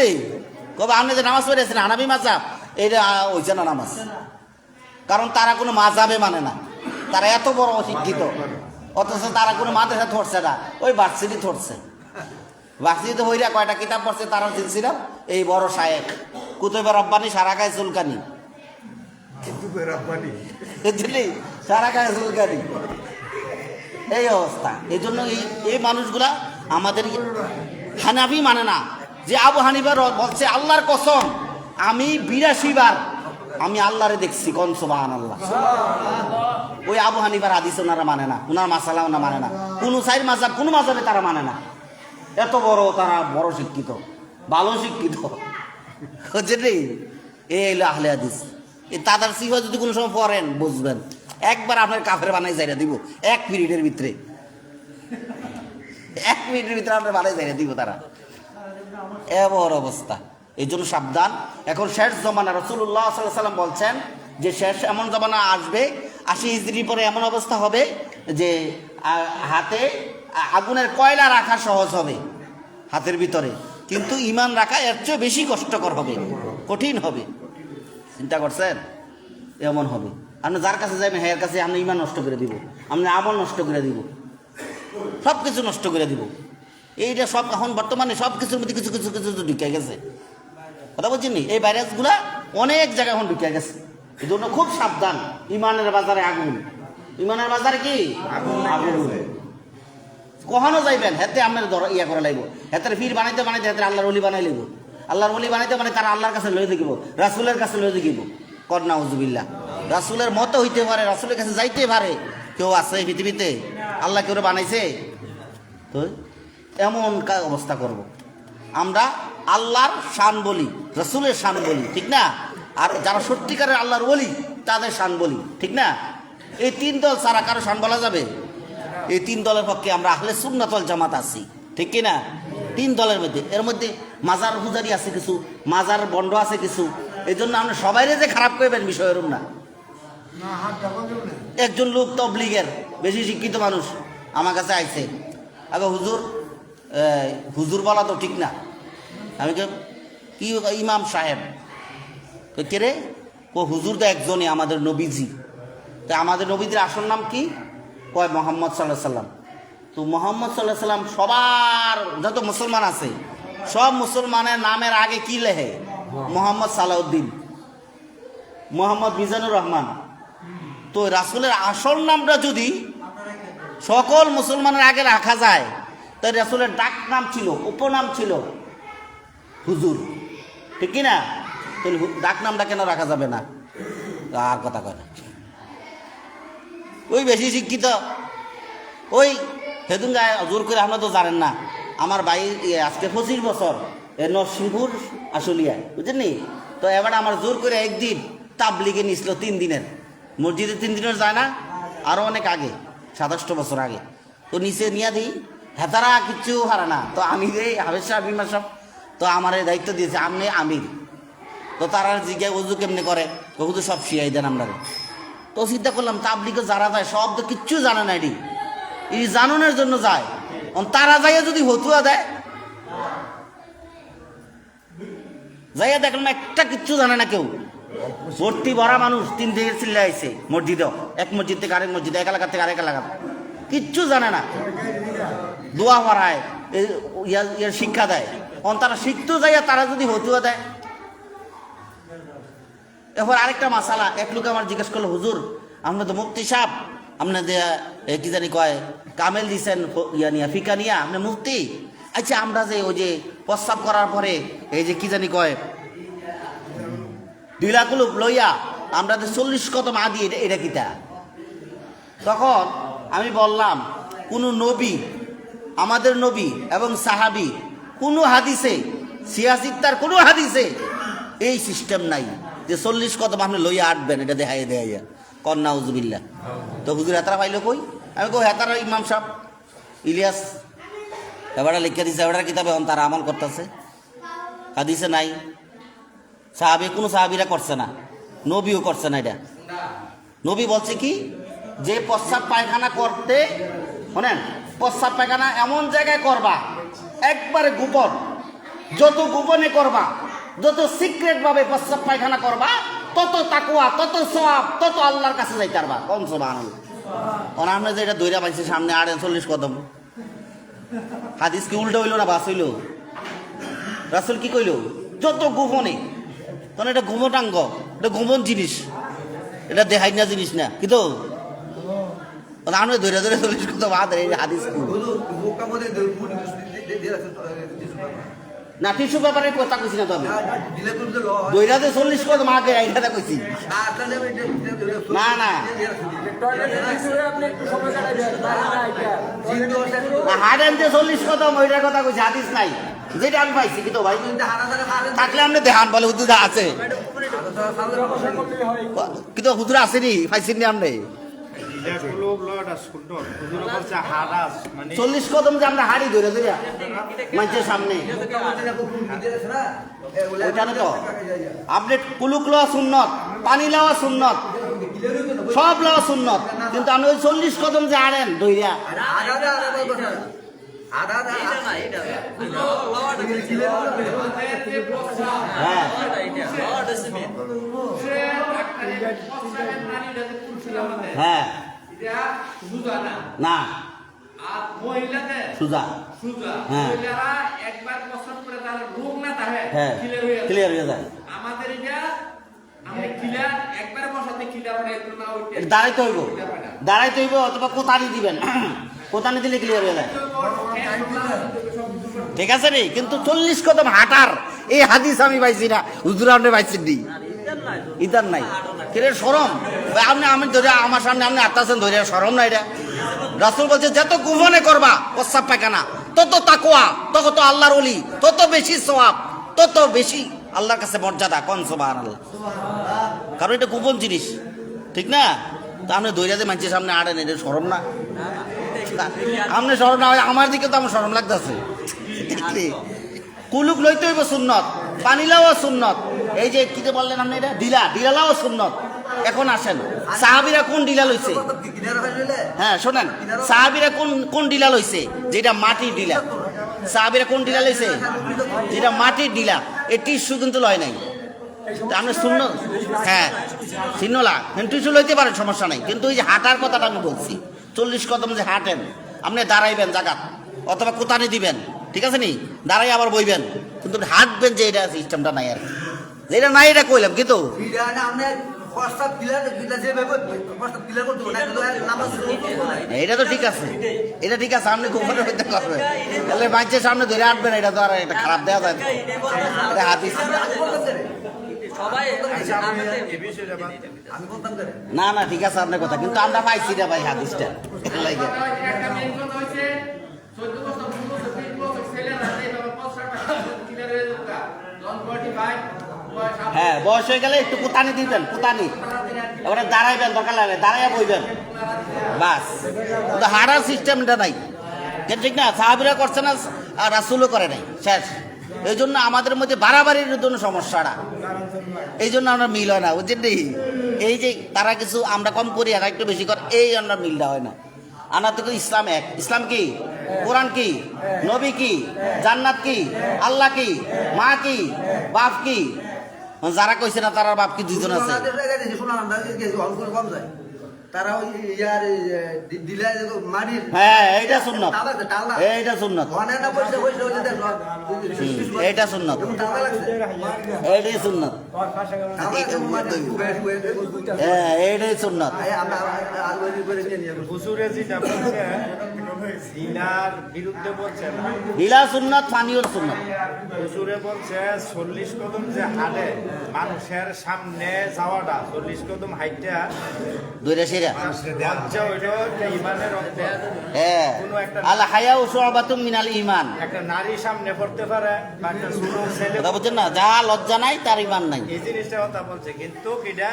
কবে আপনি যে নামাজ পড়েছেন হানাবি মাজাব এইটা হইছে না নামাজ কারণ তারা কোনো মাজাবে মানে না তারা এত বড় অশিক্ষিত অথচ তারা কোনো মাদ্রাসা ধরছে না ওই ভার্সিটি ধরছে ভার্সিটিতে হইরা কয়টা কিতাব পড়ছে তারা চিনছিলাম এই বড় শায়েক কুতুবে রব্বানি সারা গায়ে চুলকানি বুঝলি সারা গায়ে চুলকানি এই অবস্থা এই জন্য এই মানুষগুলা আমাদের হানাফি মানে না যে আবু হানিফা বলছে আল্লাহর কসম আমি 82 বার আমি আল্লাহরে দেখছি কোন সুবহানাল্লাহ ওই আবু হানিফার হাদিস ওনারা মানে না ওনার মাসালা ওনারা মানে না কোনো সাইর মাজাব কোনো মাজাবে তারা মানে না এত বড় তারা বড় শিক্ষিত ভালো শিক্ষিত বুঝলি এই হলো আহলে হাদিস এই তাদের সিফা যদি কোনো সময় পড়েন বুঝবেন একবার আপনার কাফের বানাই যাইরা দিব 1 মিনিটের ভিতরে 1 মিনিটের ভিতরে আপনার বানাই যাইরা দিব তারা এমন অবস্থা এই জন্য সাবধান এখন শেষ জমানা রাসূলুল্লাহ সাল্লাল্লাহু আলাইহি ওয়াসাল্লাম বলছেন যে শেষ এমন জমানা আসবে 80 হিজরি পরে এমন অবস্থা হবে যে হাতে আগুনের কয়লা রাখা সহজ হবে হাতের ভিতরে কিন্তু ঈমান রাখা এর চেয়ে বেশি কষ্টকর হবে কঠিন হবে চিন্তা করছেন এমন হবে আপনি যার কাছে যাবেন হ্যাঁ কাছে আপনি ঈমান নষ্ট করে দিব আপনি আমল নষ্ট করে দিব সব কিছু নষ্ট করে দিব এইটা সব এখন বর্তমানে সব কিছুর মধ্যে কিছু কিছু কিছু ঢুকে গেছে কথা বলছেন নি এই ভাইরাসগুলা অনেক জায়গায় এখন ঢুকে গেছে এই জন্য খুব সাবধান ইমানের বাজারে আগুন ইমানের বাজারে কি আগুন কখনো যাইবেন হেতে আপনার ইয়া করে লাগবো হেতের ফির বানাইতে বানাইতে হেতের আল্লাহর ওলি বানাই লাগবো আল্লাহর ওলি বানাইতে মানে তারা আল্লাহর কাছে লয়ে দেখিব রাসূলের কাছে লয়ে দেখিব কর নাউজুবিল্লাহ রাসূলের মতো হইতে পারে রাসূলের কাছে যাইতে পারে কেউ আছে পৃথিবীতে আল্লাহ কেউ বানাইছে তো এমন অবস্থা করব আমরা আল্লাহর শান বলি রাসূলের শান বলি ঠিক না আর যারা সত্যিকারের আল্লাহর ওলি তাদের শান বলি ঠিক না এই 3 দল ছাড়া কারো শান বলা যাবে এই 3 দলের পক্ষে আমরা আহলে সুন্নাত ওয়াল জামাত আছি ঠিক কি না 3 দলের মধ্যে এর মধ্যে মাজার পূজারি আছে কিছু মাজার বন্ড আছে কিছু এই জন্য আপনি সবাইরে যে খারাপ করবেন বিষয় এরকম না একজন লোক তবলিগের বেশি শিক্ষিত মানুষ আমার কাছে আইছে আগে হুজুর বলা তো ঠিক না আমি কি ইমাম সাহেব কে রে ও হুজুর তো একজনই আমাদের নবীজি তা আমাদের নবীদের আসল নাম কি কয় মোহাম্মদ সাল্লাল্লাহু আলাইহি সাল্লাম তো মোহাম্মদ সাল্লাল্লাহু আলাইহি সাল্লাম সবার যত মুসলমান আছে সব মুসলমানের নামের আগে কি লেখে মোহাম্মদ সালাউদ্দিন মোহাম্মদ মিজানুর রহমান তো রাসূলের আসল নামটা যদি সকল মুসলমানের আগে রাখা যায় তাই রাসূলের ডাক নাম ছিল উপনাম ছিল হুজুর ঠিক কি না তাহলে ডাক নামটা কেন রাখা যাবে না আর কথা কয় না ওই বেশি শিক্ষিত ওই সেদিন গায়ে জোর করে আপনারা তো জানেন না আমার ভাই আজকে 25 বছর নরসিংপুর আশুলিয়ায় বুঝলেন নি তো এবার আমার জোর করে একদিন তাবলিগে নিয়েছিল 3 দিনের মসজিদে 3 দিনের যায় না আরও অনেক আগে 27 বছর আগে তো নিচে নিয়ে দিই হেতারা কিচ্ছু হারে না তো আমি এই হাফেজ সাহেব বিমা সাহেব তো আমার এই দায়িত্ব দিয়েছে আপনি আমির তো তারা জিজ্ঞাসা উজু কেমনি করে হুজুর সব শিয়াই দেন আমরা তো চিন্তা করলাম তাবলিগে যারা যায় সব তো কিচ্ছু জানে না এটি এই জানানোর জন্য যায় তারা যাইয়া যদি হতুয়া দেয় যাইয়া দেখলাম একটা কিচ্ছু জানে না কেউ ভর্তি ভরা মানুষ 3 দিকে চিল্লা আইছে মসজিদে এক মসজিদ থেকে আরেক মসজিদে এক এলাকা থেকে আরেক এলাকা কিচ্ছু জানে না দোয়া পড়ায় ইয়ার শিক্ষা দেয় তারা শিখতেও যাইয়া তারা যদি হতুয়া দেয় এরপর আরেকটা মাসালা এক লোক আমার জিজ্ঞেস করলো হুজুর আপনি তো মুফতি সাহেব আপনি যে কি জানি কয় কামেল দিছেন ইয়া নিয়া ফিকা নিয়া আপনি মুফতি আচ্ছা আমরা যে ওই যে প্রস্রাব করার পরে এই যে কি জানি কয় ঢিলাকুলুপ লইয়া আমরা যে 40 কত মা দিই এটা কিতা তখন আমি বললাম কোন নবী আমাদের নবী এবং সাহাবী কোন হাদিসে সিয়াসিত্তার কোন হাদিসে এই সিস্টেম নাই যে 40 কদম আপনি লইয়া আটবেন এটা দেখাইয়া কন্যা উজুবিল্লাহ তো হুজুর এতটা পাইলো কই আমি কো হ্যাঁ তারা ইমাম সাহেব ইলিয়াস এবারে লিখে দিছে, এবারে কিতাবে এখন তারা আমল করতেছে, হাদিসে নাই। সাহাবি কোনো সাহাবিরা করছে না, নবীও করছে না। এটা নবী বলছে কি যে প্রস্রাব পায়খানা করতে, শোনেন, প্রস্রাব পায়খানা এমন জায়গায় করবা একবারে গোপন, যত গোপনে করবা, যত সিক্রেট ভাবে প্রস্রাব পায়খানা করবা, তত তাকওয়া, তত সওয়াব, তত আল্লাহর কাছে যাইতে পারবা। কোন সুবহানাল্লাহ। আমরা যে এটা দইরা পাইছি সামনে 48 কদম, হাদিস কি উল্টো হইল না বাস হইল? রাসূল কি কইল? যত গোপনে, তখন এটা গোপনাঙ্গ, এটা গোপন জিনিস, এটা দেখাই না জিনিস না, কিন্তু আমরা ধরে 40 কদম হাদিস মুখটা মধ্যে দিয়ে না টিস্যু ব্যাপারে কথা কইছি না তো আমি, দিলে তো দইরাতে 40 কদম আগে এইটা কইছি। না না হাডেন যে 40 কদম ওইটার কথা কইছি, হাদিস নাই, যেটা আমি পাইছি। কিন্তু ভাই থাকলে আপনি দেখান, বলে হুজুর আছে, কিন্তু হুজুর আসেনি, পাইছেন আপনি 40 কদম যে আমরা হাড়ি ধরে ধরে মানুষের সামনে, ওইটা না তো। আপনি কুলুক লওয়া সুন্নত, পানি লওয়া সুন্নত, সব লওয়া সুন্নত, কিন্তু আপনি ওই 40 কদম যে হাড়েন ধইরা, হ্যাঁ হ্যাঁ না সুজা, হ্যাঁ হ্যাঁ ক্লিয়ার হয়ে যায়। দাঁড়াইতে হইব, দাঁড়াইতে হইব, অথবা কোতানি দিবেন, কোতানি দিলে ক্লিয়ার হয়ে যায়। ঠিক আছে রে, কিন্তু 40 কদম হাঁটার এই হাদিস আমি পাইছি না, হুজুর আপনি পাইছেন নি, ইদার নাই। কিরে শরম আপনি, আমি ধরে আমার সামনে আপনি আত্মাছেন ধরে, শরম না এটা? রাসূল বলছে যত গোপনে করবা প্রস্রাব পায়খানা, তত তাকওয়া, তত আল্লাহর ওলি, তত বেশি সওয়াব, তত বেশি আল্লাহর কাছে মর্যাদা। কোন সুবহানাল্লাহ। কারণ এটা গোপন জিনিস, ঠিক না? তা আপনি ধৈর্য দিয়ে মানুষের সামনে আড়েন, এটা শরম না? আপনি শরম না হয় আমার দিকে তো আমার শরম লাগতেছে। কুলুক লইতে হইব সুন্নত, পানি লাওয়া সুন্নত, এই যে কি যে বললেন আপনি, এটা ডিলা, ডিলা লাওয়া সুন্নত। এখন আসেন সাহাবীরা কোন ডিলা লইছে? হ্যাঁ শোনেন, সাহাবীরা কোন ডিলা লইছে? যেটা মাটির ডিলা। সাহাবীরা কোন ডিলা লইছে? যেটা মাটির ডিলা। এই টিস্যু কিন্তু লয় নাই, আপনি শূন্য, হ্যাঁ চিহ্নলা টিস্যু লইতে পারেন, সমস্যা নাই। কিন্তু ওই যে হাঁটার কথাটা আমি বলছি, 40 কদম যে হাঁটেন, আপনি দাঁড়াইবেন জায়গা, অথবা কোতানি দিবেন, ঠিক আছে নি, দাঁড়াই আবার বইবেন, কিন্তু হাঁটবেন যে এটা সিস্টেমটা নাই। আর যেটা নাই এটা কইলাম, কিন্তু এটা তো ঠিক আছে, এটা ঠিক আছে, আপনি গোপনে হইতে পারবেন, তাহলে মানুষের সামনে ধরে হাঁটবেন, এটা তো আর এটা খারাপ দেওয়া যায় না, এটা হাদিস না। না ঠিক আছে আপনার কথা, কিন্তু আমরা পাইছি না ভাই হাদিসটা। হ্যাঁ বয়স হয়ে গেলে একটু কুতানি দিবেন, কুতানি, এবারে দাঁড়াইবেন, দরকার লাগলে দাঁড়াইয়া বইবেন, বাস। কিন্তু হাঁটার সিস্টেমটা নাই, ঠিক না? সাহাবীরা করছে না, আর রাসূলও করে নাই, শেষ। এই জন্য আমাদের মধ্যে বাড়াবাড়ির জন্য সমস্যাটা, এই জন্য আমরা মিল হয় না, বুঝছেন? এই যে তারা কিছু আমরা কম করি, আর একটু বেশি করে, এই আমরা মিলটা হয় না। আমরা তো ইসলাম এক। ইসলাম কি? কোরআন কি? নবী কি? জান্নাত কি? আল্লাহ কি? মা কি? বাপ কি? যারা কইছে না তারা বাপ কি দুজন আছে? তারা ওই ইয়ার দিলে মাটির, হ্যাঁ এইটা সুন্নাত, এইটা সুন্নাত, এইটা সুন্নাত, এইটাই সুন্নাত, হ্যাঁ এইটাই সুন্নাত। হুজুরে যেটা বলছে জিনার বিরুদ্ধে বলছে না, ঢিলা সুন্নাত, পানিও সুন্নাত। হুজুরে বলছে 40 কদম যে হাঁটে, মানুষের সামনে যাওয়াটা 40 কদম হাইটা দুইটা সেরা, ইমানের অন্তর। হ্যাঁ আল হায়াউ শুআবাতুম মিনাল ঈমান। একটা নারী সামনে পড়তে পারে, বা একটা ছোট ছেলে, কথা বলছেন না, যা লজ্জা নাই তার ঈমান নাই, এই জিনিসটা কথা বলছে। কিন্তু এটা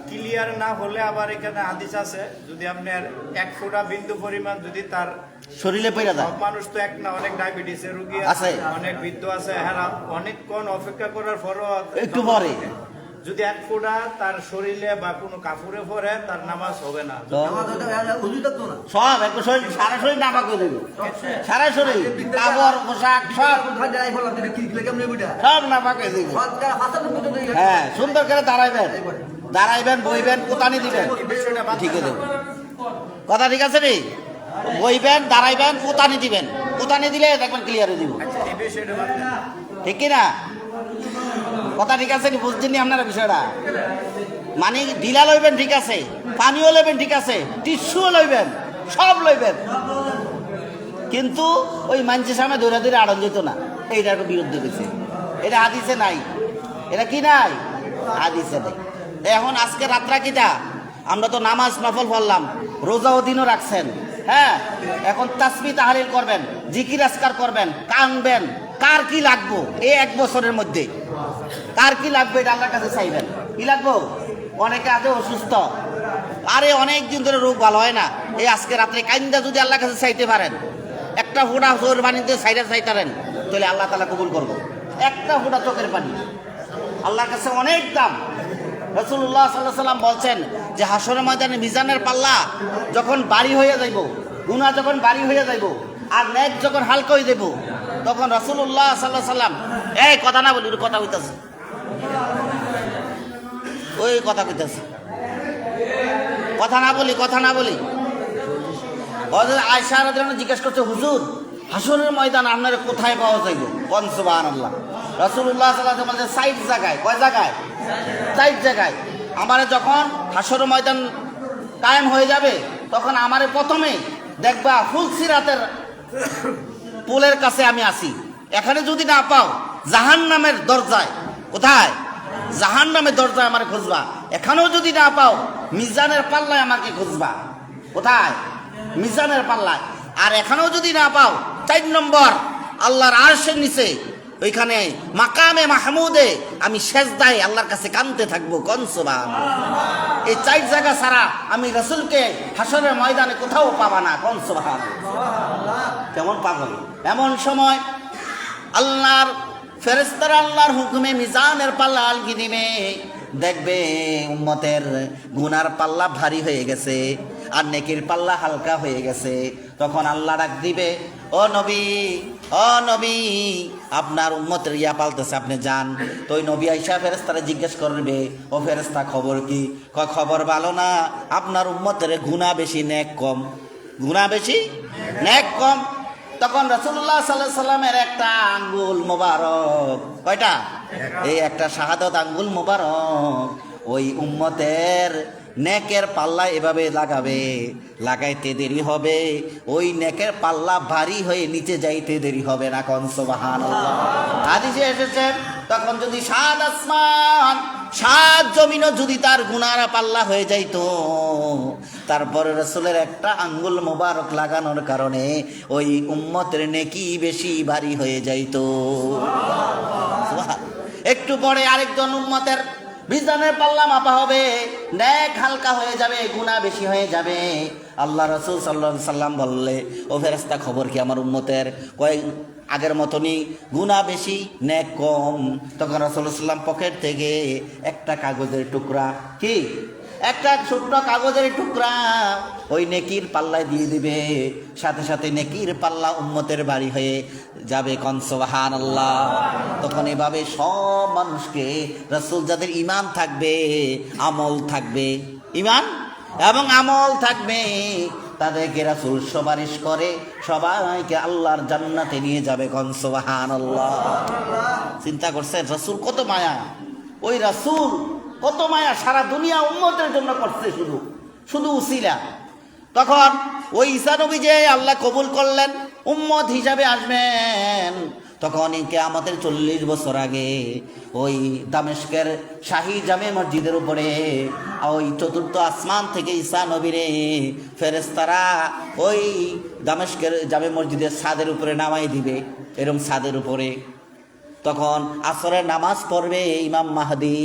ক্লিয়ার না হলে আবার এখানে হাদিস আছে, যদি আপনার 1 ফোঁটা বিন্দু পরিমাণ যদি তার শরীরে পড়ে যায়, সব মানুষ তো এক না, অনেক ডায়াবেটিসের রোগী আছে। আছে, অনেক বৃদ্ধ আছে, হ্যাঁ অনেকক্ষণ অপেক্ষা করার পরও একটু পরে যদি 1 ফোঁটা তার শরীরে বা কোনো কাপড়ে পরে তার নামাজ হবে না। তো আমার দাদা হুজুর তো না সব একটু শরীর সারা শরীর নামা করে দেবে, সারা শরীর কাপড় পোশাক সব কোথায় দাঁড়াই বললাম তুমি কি কি কেমনে বুঝা সব নামা করে দেবে। সরকার হাসান মতো দেই হ্যাঁ, সুন্দর করে দাঁড়াইবেন, দাঁড়াইবেন, বইবেন, কোতানি দিবেন, ঠিক আছে, কথা ঠিক আছে রে? বইবেন, দাঁড়াইবেন, কোতানি দিবেন, কোতানি দিলে দেখবেন ক্লিয়ার হয়ে দিব, আচ্ছা, এই বিষয়টা বাদ দেন। ঠিক কি না? কথা ঠিক আছে নি? বুঝছেন নি আপনারা বিষয়টা? মানে ঢিলা লইবেন ঠিক আছে, পানিও লইবেন ঠিক আছে, টিস্যুও লইবেন, সব লইবেন, কিন্তু ওই মানুষের সামনে দৌড়া দৌড়ে আড়ন যেত না, এইটার বিরুদ্ধে গেছে। এটা হাদিসে নাই, এটা কি নাই? হাদিসে নেই। এখন আজকে রাত্রা কিটা আমরা তো নামাজ নফল পড়লাম, রোজাও দিনও রাখছেন, হ্যাঁ, এখন তাসবিহ তাহলিল করবেন, জিকির আজকার করবেন, কানবেন, কার কি লাগবো এই 1 বছরের মধ্যে, কার কি লাগবে এটা আল্লাহর কাছে চাইবেন। কি লাগবো? অনেকে আছে অসুস্থ, আরে অনেক দিন ধরে রোগ ভালো হয় না, এই আজকে রাত্রে কাইন্দা যদি আল্লাহর কাছে চাইতে পারেন, একটা ফোঁটা চোখের পানিতে সাইডে চাইতারেন, তাহলে আল্লাহ তাআলা কবুল করবো। একটা ফোঁটা চোখের পানি আল্লাহর কাছে অনেক দাম। রাসূলুল্লাহ সাল্লাল্লাহু আলাইহি ওয়াসাল্লাম বলছেন যে হাসরের ময়দানে মিজানের পাল্লা যখন ভারী হয়ে যাইব, গুনাহ যখন ভারী হয়ে যাইব আর নেক যখন হালকা হয়ে যাইব, তখন রাসূলুল্লাহ সাল্লাল্লাহু আলাইহি ওয়াসাল্লাম, এই কথা না বলি, কথা হইতাছে, ওই কথা কইতাছে, কথা না বলি, কথা না বলি। হযরত আয়েশা রাদিয়াল্লাহু আনহা জিজ্ঞেস করছে, হুজুর হাসরের ময়দান আপনারা কোথায় পাওয়া যাইব? কোন সুবহানাল্লাহ। রাসূলুল্লাহ সাল্লাল্লাহু আলাইহি ওয়াসাল্লাম বলেন 60 জায়গায়। কয় জায়গায়? 60 জায়গায়। আমারে যখন হাসরের ময়দান কায়েম হয়ে যাবে, তখন আমারে প্রথমে দেখবা ফুলসিরাতের পুলের কাছে আমি আসি, এখানে যদি না পাও জাহান্নামের দরজায়, কোথায়? জাহান্নামের দরজায় আমারে খুঁজবা। এখানেও যদি না পাও মিজানের পাল্লায় আমাকে খুঁজবা, কোথায়? মিজানের পাল্লায়। আর এখানেও যদি না পাও 4 নম্বর আল্লাহর আরশের নিচে, ওইখানে মাকামে মাহমুদে আমি সেজদায় আল্লাহর কাছে কাঁদতে থাকবো। কোন সুবহানাল্লাহ। এই 4 জায়গা ছাড়া আমি রাসূলকে হাসরের ময়দানে কোথাও পাবা না। কোন সুবহানাল্লাহ। কেমন পাগল! এমন সময় আল্লাহর ফেরেশতারা আল্লাহর হুকুমে মিজানের পাল্লা আলগি দিবে, দেখবে উম্মতের গুনার পাল্লা ভারী হয়ে গেছে আর নেকির পাল্লা হালকা হয়ে গেছে। তখন আল্লাহ ডাক দিবে, ও নবী, ও নবী, আপনার উম্মতের ইয়া পালতেছে, আপনি যান। তো ওই নবী আইসা ফেরেশতারা জিজ্ঞেস করবে, ও ফেরেশতা খবর কি? কয় খবর ভালো না, আপনার উম্মতের গুনাহ বেশি নেক কম। গুনাহ বেশি নেক কম। তখন রাসূলুল্লাহ সাল্লাল্লাহু আলাইহি সাল্লামের একটা আঙ্গুল মোবারক, কয়টা? এই একটা শাহাদাত আঙ্গুল মোবারক ওই উম্মতের নেকের পাল্লা এভাবে লাগাবে, লাগাইতে দেরি হবে, ওই নেকের পাল্লা ভারী হয়ে নিচে যাইতে দেরি হবে না। কোন সুবহানাল্লাহ। হাদিসে এসেছে, তখন যদি 7 আসমান 7 জমিনও যদি তার গুনার পাল্লা হয়ে যাইতো, তারপরে রাসূলের একটা আঙ্গুল মোবারক লাগানোর কারণে ওই উম্মতের নেকি বেশি ভারী হয়ে যাইতো। একটু পরে আরেকজন উম্মতের মিজানের পাল্লা মাপা হবে, নেক হালকা হয়ে যাবে, গুনাহ বেশি হয়ে যাবে। আল্লাহ রাসূল সাল্লাল্লাহু আলাইহি সাল্লাম বললে, ও ফেরেশতা খবর কি আমার উম্মতের? কয় আগের মতনই গুনাহ বেশি নেক কম। তখন রাসূলুল্লাহ সাল্লাল্লাহু আলাইহি সাল্লাম পকেট থেকে একটা কাগজের টুকরা, কি একটা ছোট্ট কাগজের টুকরা ওই নেকির পাল্লায় দিয়ে দিবে, সাথে সাথে নেকির পাল্লা উম্মতের বাড়ি হয়ে যাবে। কোন সুবহানাল্লাহ। তখন এভাবে সব মানুষকে রাসূল, যাদের ঈমান থাকবে, আমল থাকবে, ঈমান এবং আমল থাকবে, তাদেরকে রাসূল সুপারিশ করে সবাইকে আল্লাহর জান্নাতে নিয়ে যাবে। কোন সুবহানাল্লাহ। চিন্তা করছেন রাসূল কত মায়া, ওই রাসূল কত মায়া সারা দুনিয়া উম্মতের জন্য করছে, শুধু শুধু উসিলা। তখন ওই ঈসা নবী যে আল্লাহ কবুল করলেন, উম্মত হিসাবে আসবেন, তখন কিয়ামতের 40 বছর আগে ওই দামেস্কের শাহী জামে মসজিদের উপরে ওই 4র্থ আসমান থেকে ঈসা নবীরে ফেরেশতারা ওই দামেস্কের জামে মসজিদের ছাদের উপরে নামাই দিবে। এরকম ছাদের উপরে তখন আসরের নামাজ পড়বে ইমাম মাহদি,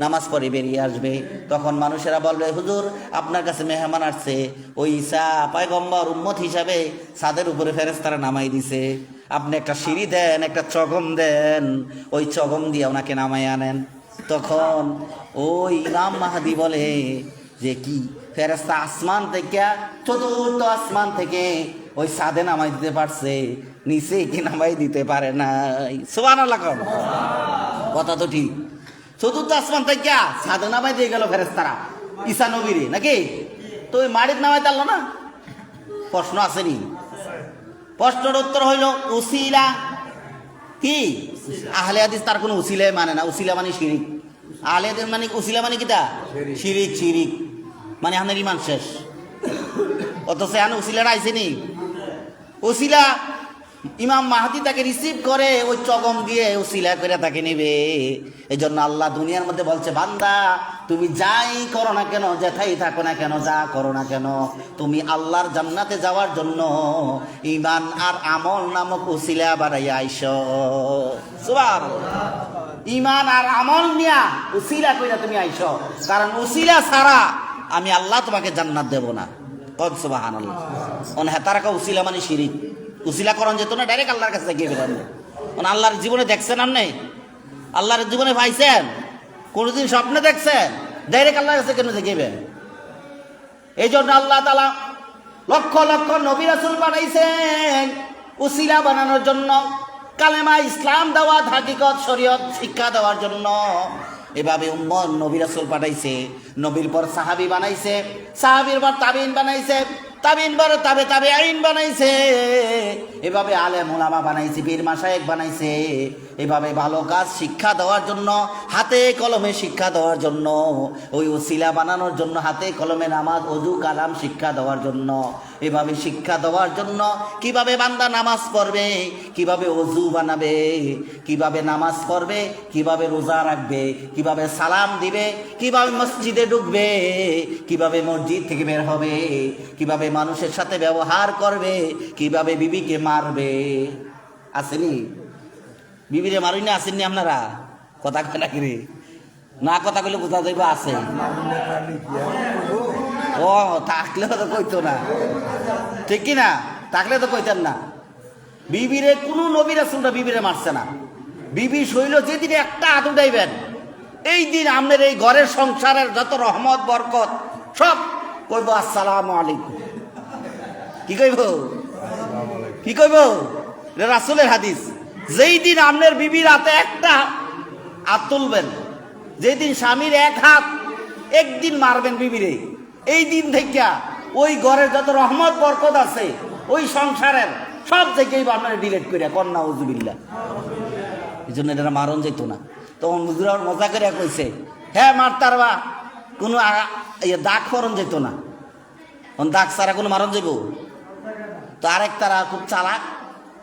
নামাজ পড়ে বেরিয়ে আসবে। তখন মানুষেরা বলবে, হুজুর আপনার কাছে মেহমান আসছে, ওই ঈসা পয়গম্বর উম্মত হিসাবে ছাদের উপরে ফেরেশতারা নামাই দিছে, আপনি একটা সিঁড়ি দেন, একটা চগম দেন, ওই চগম দিয়ে ওনাকে নামাই আনেন। তখন ওই ইমাম মাহদি বলে যে কি ফেরেশতা আসমান থেকে, চতুর্থ আসমান থেকে ওই ছাদে নামাই দিতে পারছে, নিচে কি নামাই দিতে পারে নাই। সুবহানাল্লাহ। কথা তো ঠিক, চতুর্থ আসমান থেকে ছাদে নামাই দিয়ে গেল ফেরেশতারা ঈসা নবীরে, নাকি? তো ওই মাটির নামাই তারল না? প্রশ্ন আসেনি? প্রশ্নের উত্তর হইল উসিলা। কি আহলে হাদিস তার কোনো উসিলাই মানে না, উসিলা মানে শিরিক। আহলে হাদিস মানে উসিলা মানে কিটা? শিরিক। শিরিক মানে আপনার ইমান শেষ। অথচ এখন উসিলাটা আইসেনি। উসিলা ইমাম মাহদি তাকে রিসিভ করে ওই চগম দিয়ে উসিলা করে তাকে নেবে। এই জন্য আল্লাহ দুনিয়ার মধ্যে বলছে, বান্দা তুমি যাই করো না কেন, যেথাই থাকো না কেন, যা করো না কেন, তুমি আল্লাহর জান্নাতে যাওয়ার জন্য ইমান আর আমল নামক উসিলা বাড়াইয়া আইসো। সুবহানাল্লাহ। ইমান আর আমল নিয়া উসিলা কইরা তুমি আইসো, কারণ উসিলা ছাড়া আমি আল্লাহ তোমাকে জান্নাত দেব না। কদ সুবহানাল্লাহ। অন হেতারাকা উসিলা মানে শিরিক। উসিলা করণ যেত না, ডাইরেক্ট আল্লাহর কাছে গিয়ে বেরান। আল্লাহর জীবনে দেখছেন আপনি? আল্লাহর জীবনে পাইছেন? কোনদিন স্বপ্নে দেখছেন? ডাইরেক্ট আল্লাহর কাছে কেন গেবেন? এই জন্য আল্লাহ তাআলা লক্ষ লক্ষ নবী রাসূল বানাইছেন উসিলা বানানোর জন্য, কালেমা ইসলাম দাওয়াত হাকিকত শরীয়ত শিক্ষা দেওয়ার জন্য। এভাবে উম্মত নবী রাসূল পাঠাইছে, নবীর পর সাহাবী বানাইছে, সাহাবীর পর তাবিন বানাইছে, তাবিন পর তাবে আইন বানাইছে, এভাবে আলেম উলামা বানাইছে, পীর মাশায়েখ বানাইছে। এভাবে ভালো কাজ শিক্ষা দেওয়ার জন্য, হাতে কলমে শিক্ষা দেওয়ার জন্য, ওই উসিলা বানানোর জন্য, হাতে কলমে নামাজ ওযু কালাম শিক্ষা দেওয়ার জন্য, এভাবে শিক্ষা দেওয়ার জন্য কিভাবে বান্দা নামাজ পড়বে, কিভাবে ওযু বানাবে, কিভাবে নামাজ পড়বে, কিভাবে রোজা রাখবে, কিভাবে সালাম দিবে, কিভাবে মসজিদে ঢুকবে, কিভাবে মসজিদ থেকে বের হবে, কিভাবে মানুষের সাথে ব্যবহার করবে, কিভাবে বিবিকে মারবে। আসেনি? বিবিরে মারুই না, আসেননি আপনারা? কথা কয় নাকি রে? না কথা কইলে বোঝা যাইব আছে। ও থাকলেও তো কইতো না, ঠিক কি না? থাকলে তো কইতেন না। বিবিরে কোনো নবী রাসূলরা বিবিরে মারছে না। বিবি শৈল যেদিন একটা হাত উঠাইবেন, এই দিন আপনার এই ঘরের সংসারের যত রহমত বরকত সব কইব আসসালামু আলাইকুম। কি কইব? কি কইব? এটা রাসূলের হাদিস। যেই দিন আপনার বিবির হাতে একটা হাত তুলবেন, যেই দিন স্বামীর এক হাত একদিন মারবেন বিবিরে, এই দিন থেকে ওই ঘরের যত রহমত বরকত আছে ওই সংসারের সব থেকেই আপনার ডিলেট করে কন্যা উজুবিল্লাহ। এই জন্য এটা মারণ যেত না। তখন হুজুর মজা করে কইছে, হ্যাঁ মারতারবা, কোনো দাগ ফরন যেত না। দাগ ছাড়া কোনো মারণ যাব? তো আরেক তারা খুব চালাক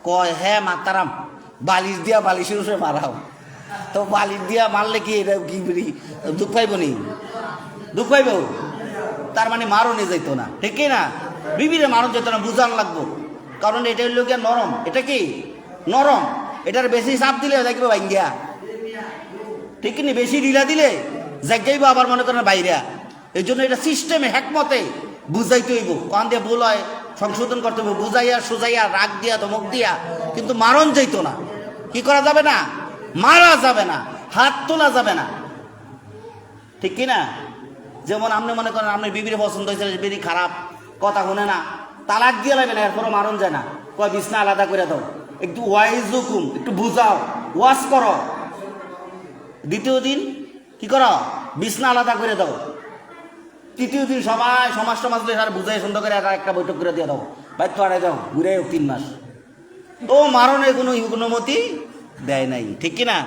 কয়, হ্যাঁ মারতারাম, বালিশ দিয়া বালিশের উপরে মারাও। তো বালিশ দিয়া মারলে কি এটা কি দুঃখ পাইব নি? দুঃখ পাইব? তার মানে মারণে যেত না, ঠিক না? বিবিরে মারণ যেত না, বুঝান লাগবো। কারণ এটা হইল গিয়া নরম। এটা কি নরম? এটার বেশি চাপ দিলে দেখবে ভাঙ্গিয়া, ঠিক নি? বেশি ঢিলা দিলে জাগাইব, আবার মনে করেন বাইরা। এই জন্য এটা সিস্টেমে হেকমতে বুঝাইতে হইব। কান দিয়ে ভুল হয় সংশোধন করতে হবে, বুঝাইয়া সুজাইয়া রাগ দিয়া ধমক দিয়া, কিন্তু মারণ যাইতো না। কি করা যাবে না? মারা যাবে না, হাত তোলা যাবে না, ঠিক কি না? যেমন আপনি মনে করেন আপনার বিবির পছন্দ হয়েছে, বিবি খারাপ, কথা শুনে না, তালাক দিয়ে লাগবে না, এরপরও মারণ যায় না। কয় বিছনা আলাদা করে দাও, একটু ওয়াইজ হুকুম, একটু বুঝাও, ওয়াশ করো। দ্বিতীয় দিন কি করো? বিছনা আলাদা করে দাও। তৃতীয় দিন সবাই সমাজ বুঝাই সুন্দর করে একটা বৈঠক করে দিয়ে দাও, বাইর আড়াই দাও, ঘুরে 3 মাস। ও মারণের কোনো অনুমতি দেয় নাই, ঠিক কিনা?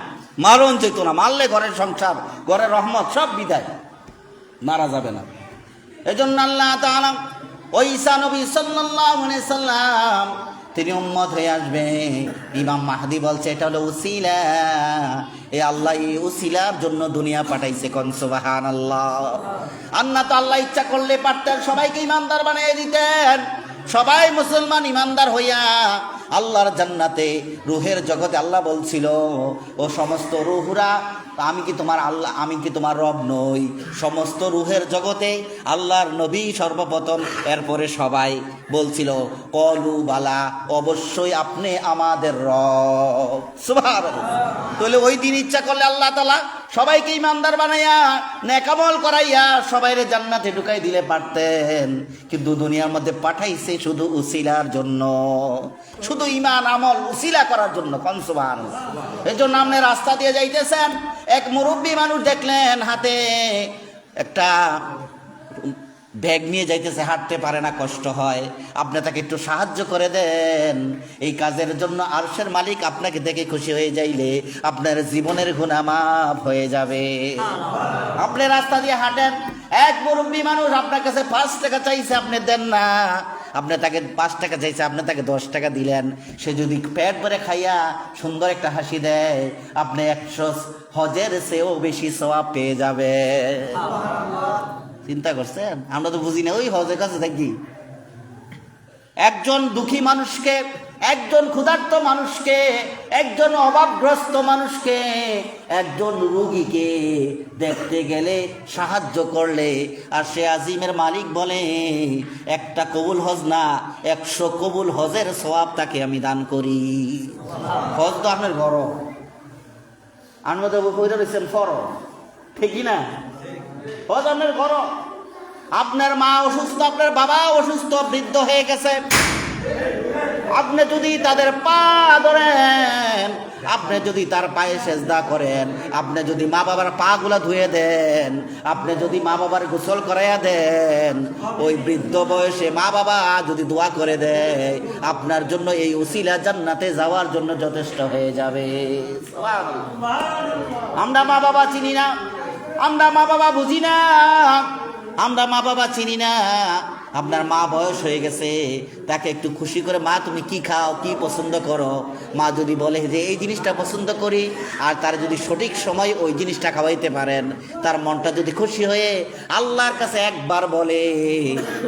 মারণ যেত না, মারলে ঘরের সংসার ঘরের রহমত সব বিদায়, মারা যাবে না। এই জন্য আল্লাহ তাআলা ওই ঈসা নবী সাল্লাল্লাহু আলাইহি সাল্লাম তিনি উম্মত হয়ে আসবে। ইমাম মাহদি বলছে এটা হলো উসিলা। এ আল্লাহ এই উসিলার জন্য দুনিয়া পাঠাইছে। কোন সুবহানাল্লাহ। আর না তো আল্লাহ ইচ্ছা করলে পারতেন সবাইকে ইমানদার বানিয়ে দিতেন, সবাই মুসলমান ইমানদার হইয়া আল্লাহর জান্নাতে রুহের জগতে আল্লাহ বলছিল, ও সমস্ত রুহরা, আমি কি তোমার আল্লাহ, আমি কি তোমার রব নই? সমস্ত রুহের জগতে আল্লাহর নবী সর্বপ্রথম, এরপরে সবাই বলছিল কলু বালা, অবশ্যই আপনি আমাদের রব। সুবহানাল্লাহ। তাহলে ওই দিন ইচ্ছা করলে আল্লাহ তাআলা সবাইকে ইমানদার বানাইয়া নেকামল করাইয়া সবাইরে জান্নাতে ঢুকাই দিলে পারতেন, কিন্তু দুনিয়ার মধ্যে পাঠাইছে শুধু উসিলার জন্য, শুধু ঈমান আমল উসিলা করার জন্য। কোন সুবহানাল্লাহ। এই জন্য আপনি রাস্তা দিয়ে যাইতেছেন, এক মুরব্বী মানুষ দেখলেন হাতে একটা ব্যাগ নিয়ে যাইতেছে, হাঁটতে পারে না, কষ্ট হয়, আপনি তাকে একটু সাহায্য করে দেন। এই কাজের জন্য আরশের মালিক আপনাকে দেখে খুশি হয়ে যাইলে আপনার জীবনের গুনাহ মাফ হয়ে যাবে। আপনি রাস্তা দিয়ে হাঁটেন, এক মুরব্বী মানুষ আপনার কাছে 5 টাকা চাইছে, আপনি দেন না, আপনি তাকে 5 টাকা চাইছে, আপনি তাকে 10 টাকা দিলেন। সে যদি পেট ভরে খাইয়া সুন্দর একটা হাসি দেয়, আপনি 100 হজের চেয়েও বেশি সওয়াব পেয়ে যাবে। চিন্তা করছেন? আমরা তো বুঝি না, ওই হজের কাছে দেখি একজন দুঃখী মানুষকে, একজন ক্ষুধার্ত মানুষকে, একজন অভাবগ্রস্ত মানুষকে, একজন রোগীকে দেখতে গেলে সাহায্য করলে, আর সে আজিমের মালিক বলে একটা কবুল হজ না, 100 কবুল হজের সওয়াব তাকে আমি দান করি। হজ তো আপনার ঘর, আমরা তো বইটা রয়েছেন ফর, ঠিকই না? হজ আপনার ঘর। আপনার মা অসুস্থ, আপনার বাবা অসুস্থ, বৃদ্ধ হয়ে গেছে, আপনি যদি তাদের পা ধরেন, আপনি যদি তার পায়ে সেজদা করেন, আপনি যদি মা বাবার পা গুলা ধুয়ে দেন, আপনি যদি মা বাবার গোসল করাইয়া দেন, ওই বৃদ্ধ বয়সে মা বাবা যদি দোয়া করে দেয়, আপনার জন্য এই উসিলা জান্নাতে যাওয়ার জন্য যথেষ্ট হয়ে যাবে। আমরা মা বাবা চিনি না, আমরা মা বাবা বুঝি না, আমরা মা বাবা চিনি না। আপনার মা বয়স হয়ে গেছে, তাকে একটু খুশি করে, মা তুমি কি খাও, কি পছন্দ করো, মা যদি বলে যে এই জিনিসটা পছন্দ করি, আর তার যদি সঠিক সময় ওই জিনিসটা খাওয়াইতে পারেন, তার মনটা যদি খুশি হয়ে আল্লাহর কাছে একবার বলে,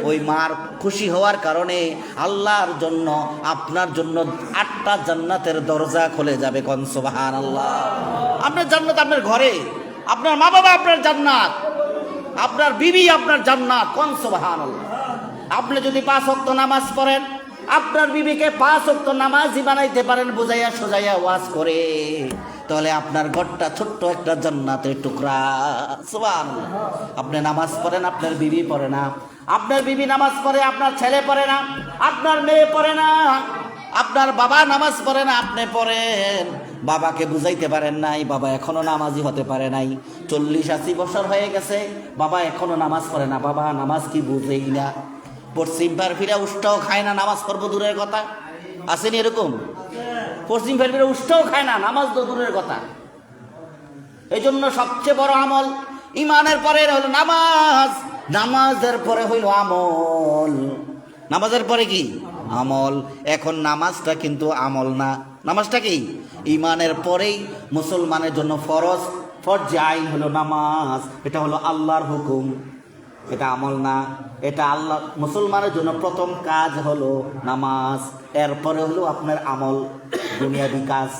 ওই মার খুশি হওয়ার কারণে আল্লাহর জন্য আপনার জন্য 8টা জান্নাতের দরজা খুলে যাবে। কোন সুবহানাল্লাহ। আপনার জান্নাত আপনার ঘরে, আপনার মা বাবা আপনার জান্নাত, আপনার বিবি আপনার জান্নাত। কোন সুবহানাল্লাহ। আপনি যদি 5 ওয়াক্ত নামাজ পড়েন, আপনার বিবিকে 5 ওয়াক্ত নামাজই বানাইতে পারেন, বুঝাইয়া সোজাইয়া ওয়াজ করে, তাহলে আপনার ঘরটা ছোট্ট একটা জান্নাতের টুকরা। সুবহানাল্লাহ। আপনি নামাজ পড়েন, আপনার বিবি পড়ে না, আপনার বিবি নামাজ পড়ে, আপনার ছেলে পড়ে না, আপনার মেয়ে পড়ে না, আপনার বাবা নামাজ পড়ে না, আপনি পড়েন, বাবাকে বুঝাইতে পারেন নাই, বাবা এখনো নামাজি হতে পারে নাই, 40-80 বছর হয়ে গেছে, বাবা এখনো নামাজ পড়ে না, বাবা নামাজ কি বুঝেই না, পশ্চিম পার ফিরা উষ্টাও খায় না, নামাজ পড়বো দূরের কথা। আসেনি এরকম? পশ্চিম পার ফিরা উষ্টাও খায় না, নামাজ তো দূরের কথা। এই জন্য সবচেয়ে বড় আমল ইমানের পরে হলো নামাজ, নামাজের পরে হইল আমল, নামাজের পরে কি আমল। এখন নামাজটা কিন্তু আমল না, নামাজটা কি ইমানের পরেই মুসলমানের জন্য ফরজ, ফরজে আইন হলো নামাজ, এটা হলো আল্লাহর হুকুম, এটা আমল না, এটা আল্লাহ। মুসলমানের জন্য প্রথম কাজ হলো নামাজ, এরপরে হলো আপনার আমল, দুনিয়াবি কাজ,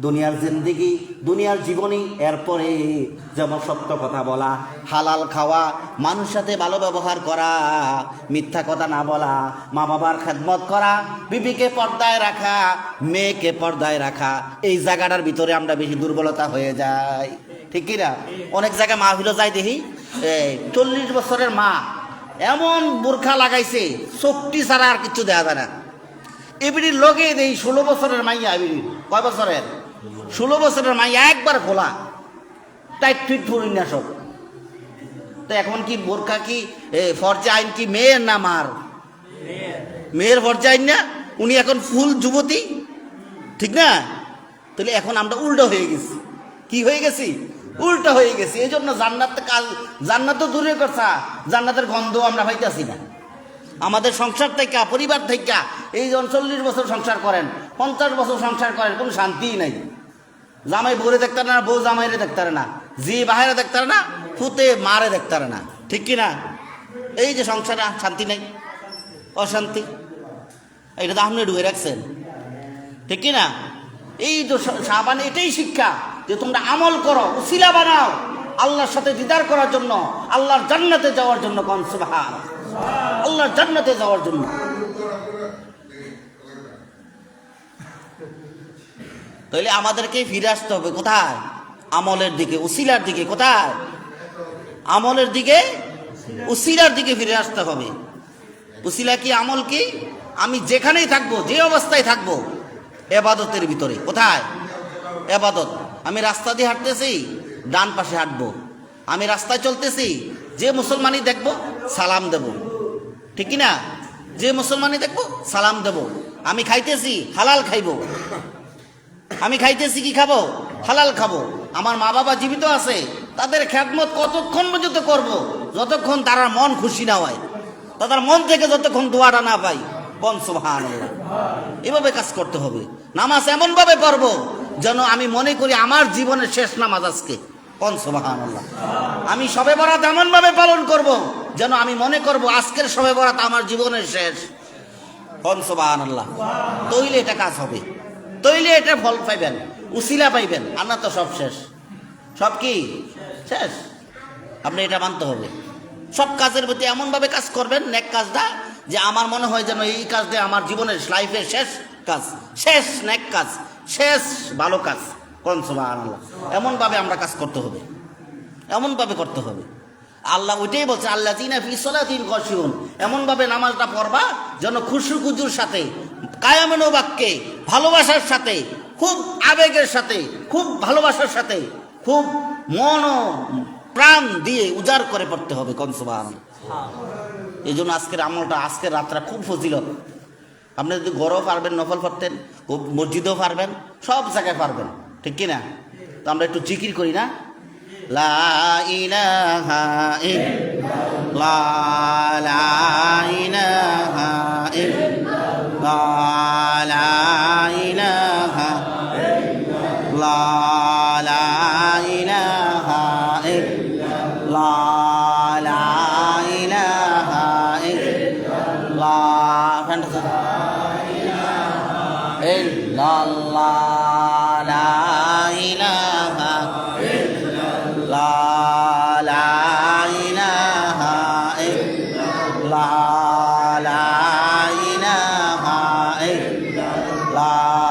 দুনিয়ার জিন্দিগি, দুনিয়ার জীবনী, এরপরে যেমন সত্য কথা বলা, হালাল খাওয়া, মানুষের সাথে ভালো ব্যবহার করা, মিথ্যা কথা না বলা, মা বাবার খেদমত করা, বিবিকে পর্দায় রাখা, মেয়েকে পর্দায় রাখা, এই জায়গাটার ভিতরে আমরা বেশি দুর্বলতা হয়ে যাই, ঠিক কিনা? অনেক জায়গায় মাহফিল যাই দেখি 40 বছরের মা এমন বোরখা লাগাইছে, চোখটি ছাড়া আর কিছু দেওয়া যায় না। এবিডির লোকে দেই 16 বছরের মাইয়া, এবিডির কয় বছরের? 16 বছরের মাইয়া, একবার খোলা, টাইট ফিট ফুরি না সব। তো এখন কি বোরখা কি ফরজে আইন কি মেয়ের না মার? মেয়ের ফরজে আইন না, উনি এখন ফুল যুবতী, ঠিক না? তাহলে এখন আমরা উল্টো হয়ে গেছি। কি হয়ে গেছি? উল্টো হয়ে গেছি। এই জন্য জান্নাত কাল, জান্নাত তো দূরের কথা, জান্নাতের গন্ধ আমরা পাইতেছি না। আমাদের সংসার থেকে, পরিবার থেকে এই জন 40 বছর সংসার করেন, 50 বছর সংসার করেন, কোনো শান্তিই নাই। জামাই বউরে দেখতে না, বউ জামাইরে দেখতে না, জি বাহিরে দেখতে না, ফুতে মারে দেখতে না, ঠিক কি না? এই যে সংসারে শান্তি নাই, অশান্তি, এটা তো আপনি ঢুকে রাখছেন। ঠিক কি না? এই তো শাবান এটাই শিক্ষা যে তোমরা আমল করো, উসিলা বানাও আল্লাহর সাথে দিদার করার জন্য, আল্লাহর জান্নাতে যাওয়ার জন্য। কোন সুবহান, আল্লাহর জান্নাতে যাওয়ার জন্য। তাহলে আমাদেরকে ফিরে আসতে হবে কোথায়? আমলের দিকে, উসিলার দিকে। কোথায়? আমলের দিকে, উসিলার দিকে ফিরে আসতে হবে। উসিলা কি, আমল কি? আমি যেখানেই থাকবো, যে অবস্থায় থাকবো, এবাদতের ভিতরে। কোথায়? এবাদত। আমি রাস্তা দিয়ে হাঁটতেছি, ডান পাশে হাঁটবো। আমি রাস্তায় চলতেছি, যে মুসলমানই দেখবো সালাম দেব, ঠিক কি না? যে মুসলমানই দেখবো সালাম দেব। আমি খাইতেছি, হালাল খাইবো। আমি খাইতেছি, কি খাবো? হালাল খাবো। আমার মা বাবা জীবিত আছে, তাদের খেদমত কতক্ষণ পর্যন্ত করব? যতক্ষণ তারা মন খুশি না হয়, তাদের মন থেকে যতক্ষণ দোয়াটা না পাই। কোন সুবহানাল্লাহ। এভাবে কাজ করতে হবে। নামাজ এমন ভাবে পড়বো যেন আমি মনে করি আমার জীবনের শেষ নামাজ আজকে। কোন সুবহানাল্লাহ। আমি শবে বরাত এমন ভাবে পালন করব যেন আমি মনে করব আজকের শবে বরাত আমার জীবনের শেষ। কোন সুবহানাল্লাহ। তইলে এটা কাজ হবে, তইলে এটা ফল পাইবেন, উসিলা পাইবেন। আর না তো সব শেষ। সব কি শেষ? আপনি এটা মানতে হবে। সব কাজের প্রতি এমনভাবে কাজ করবেন, নেক কাজটা, যে আমার মনে হয় যেন এই কাজটা আমার জীবনের লাইফের শেষ কাজ, শেষ নেক কাজ, শেষ ভালো কাজ। কোন সুবহানাল্লাহ। এমনভাবে আমরা কাজ করতে হবে, এমনভাবে করতে হবে। আল্লাহ ওইটাই বলছে, আল্লাযীনা ফী সালাতিহিম খাশিউন। এমনভাবে নামাজটা পড়বা যেন খুশু খুজুর সাথে, কায়ামানো বাক্যে, ভালোবাসার সাথে, খুব আবেগের সাথে, খুব ভালোবাসার সাথে, খুব মন ও প্রাণ দিয়ে উজাড় করে পড়তে হবে। কোন সুবহানাল্লাহ। এই জন্য আজকের আমলটা, আজকের রাতটা খুব ফজিলত। আপনি যদি ঘরেও পারবেন নফল পড়তেন, মসজিদেও পারবেন, সব জায়গায় পারবেন, ঠিক কিনা? তো আমরা একটু জিকির করি না? লা ইলাহা ইল্লাল্লাহ, লা ইলাহা ইল্লাল্লাহ, লা ইলাহা ইল্লাল্লাহ, লা ইলাহা ইল্লাল্লাহ, লা ইলাহা ইল্লাল্লাহ, ইল্লাল্লাহ, লা ইলাহা ইল্লাল্লাহ, লা ইলাহা ইল্লাল্লাহ, লা ইলাহা ইল্লাল্লাহ,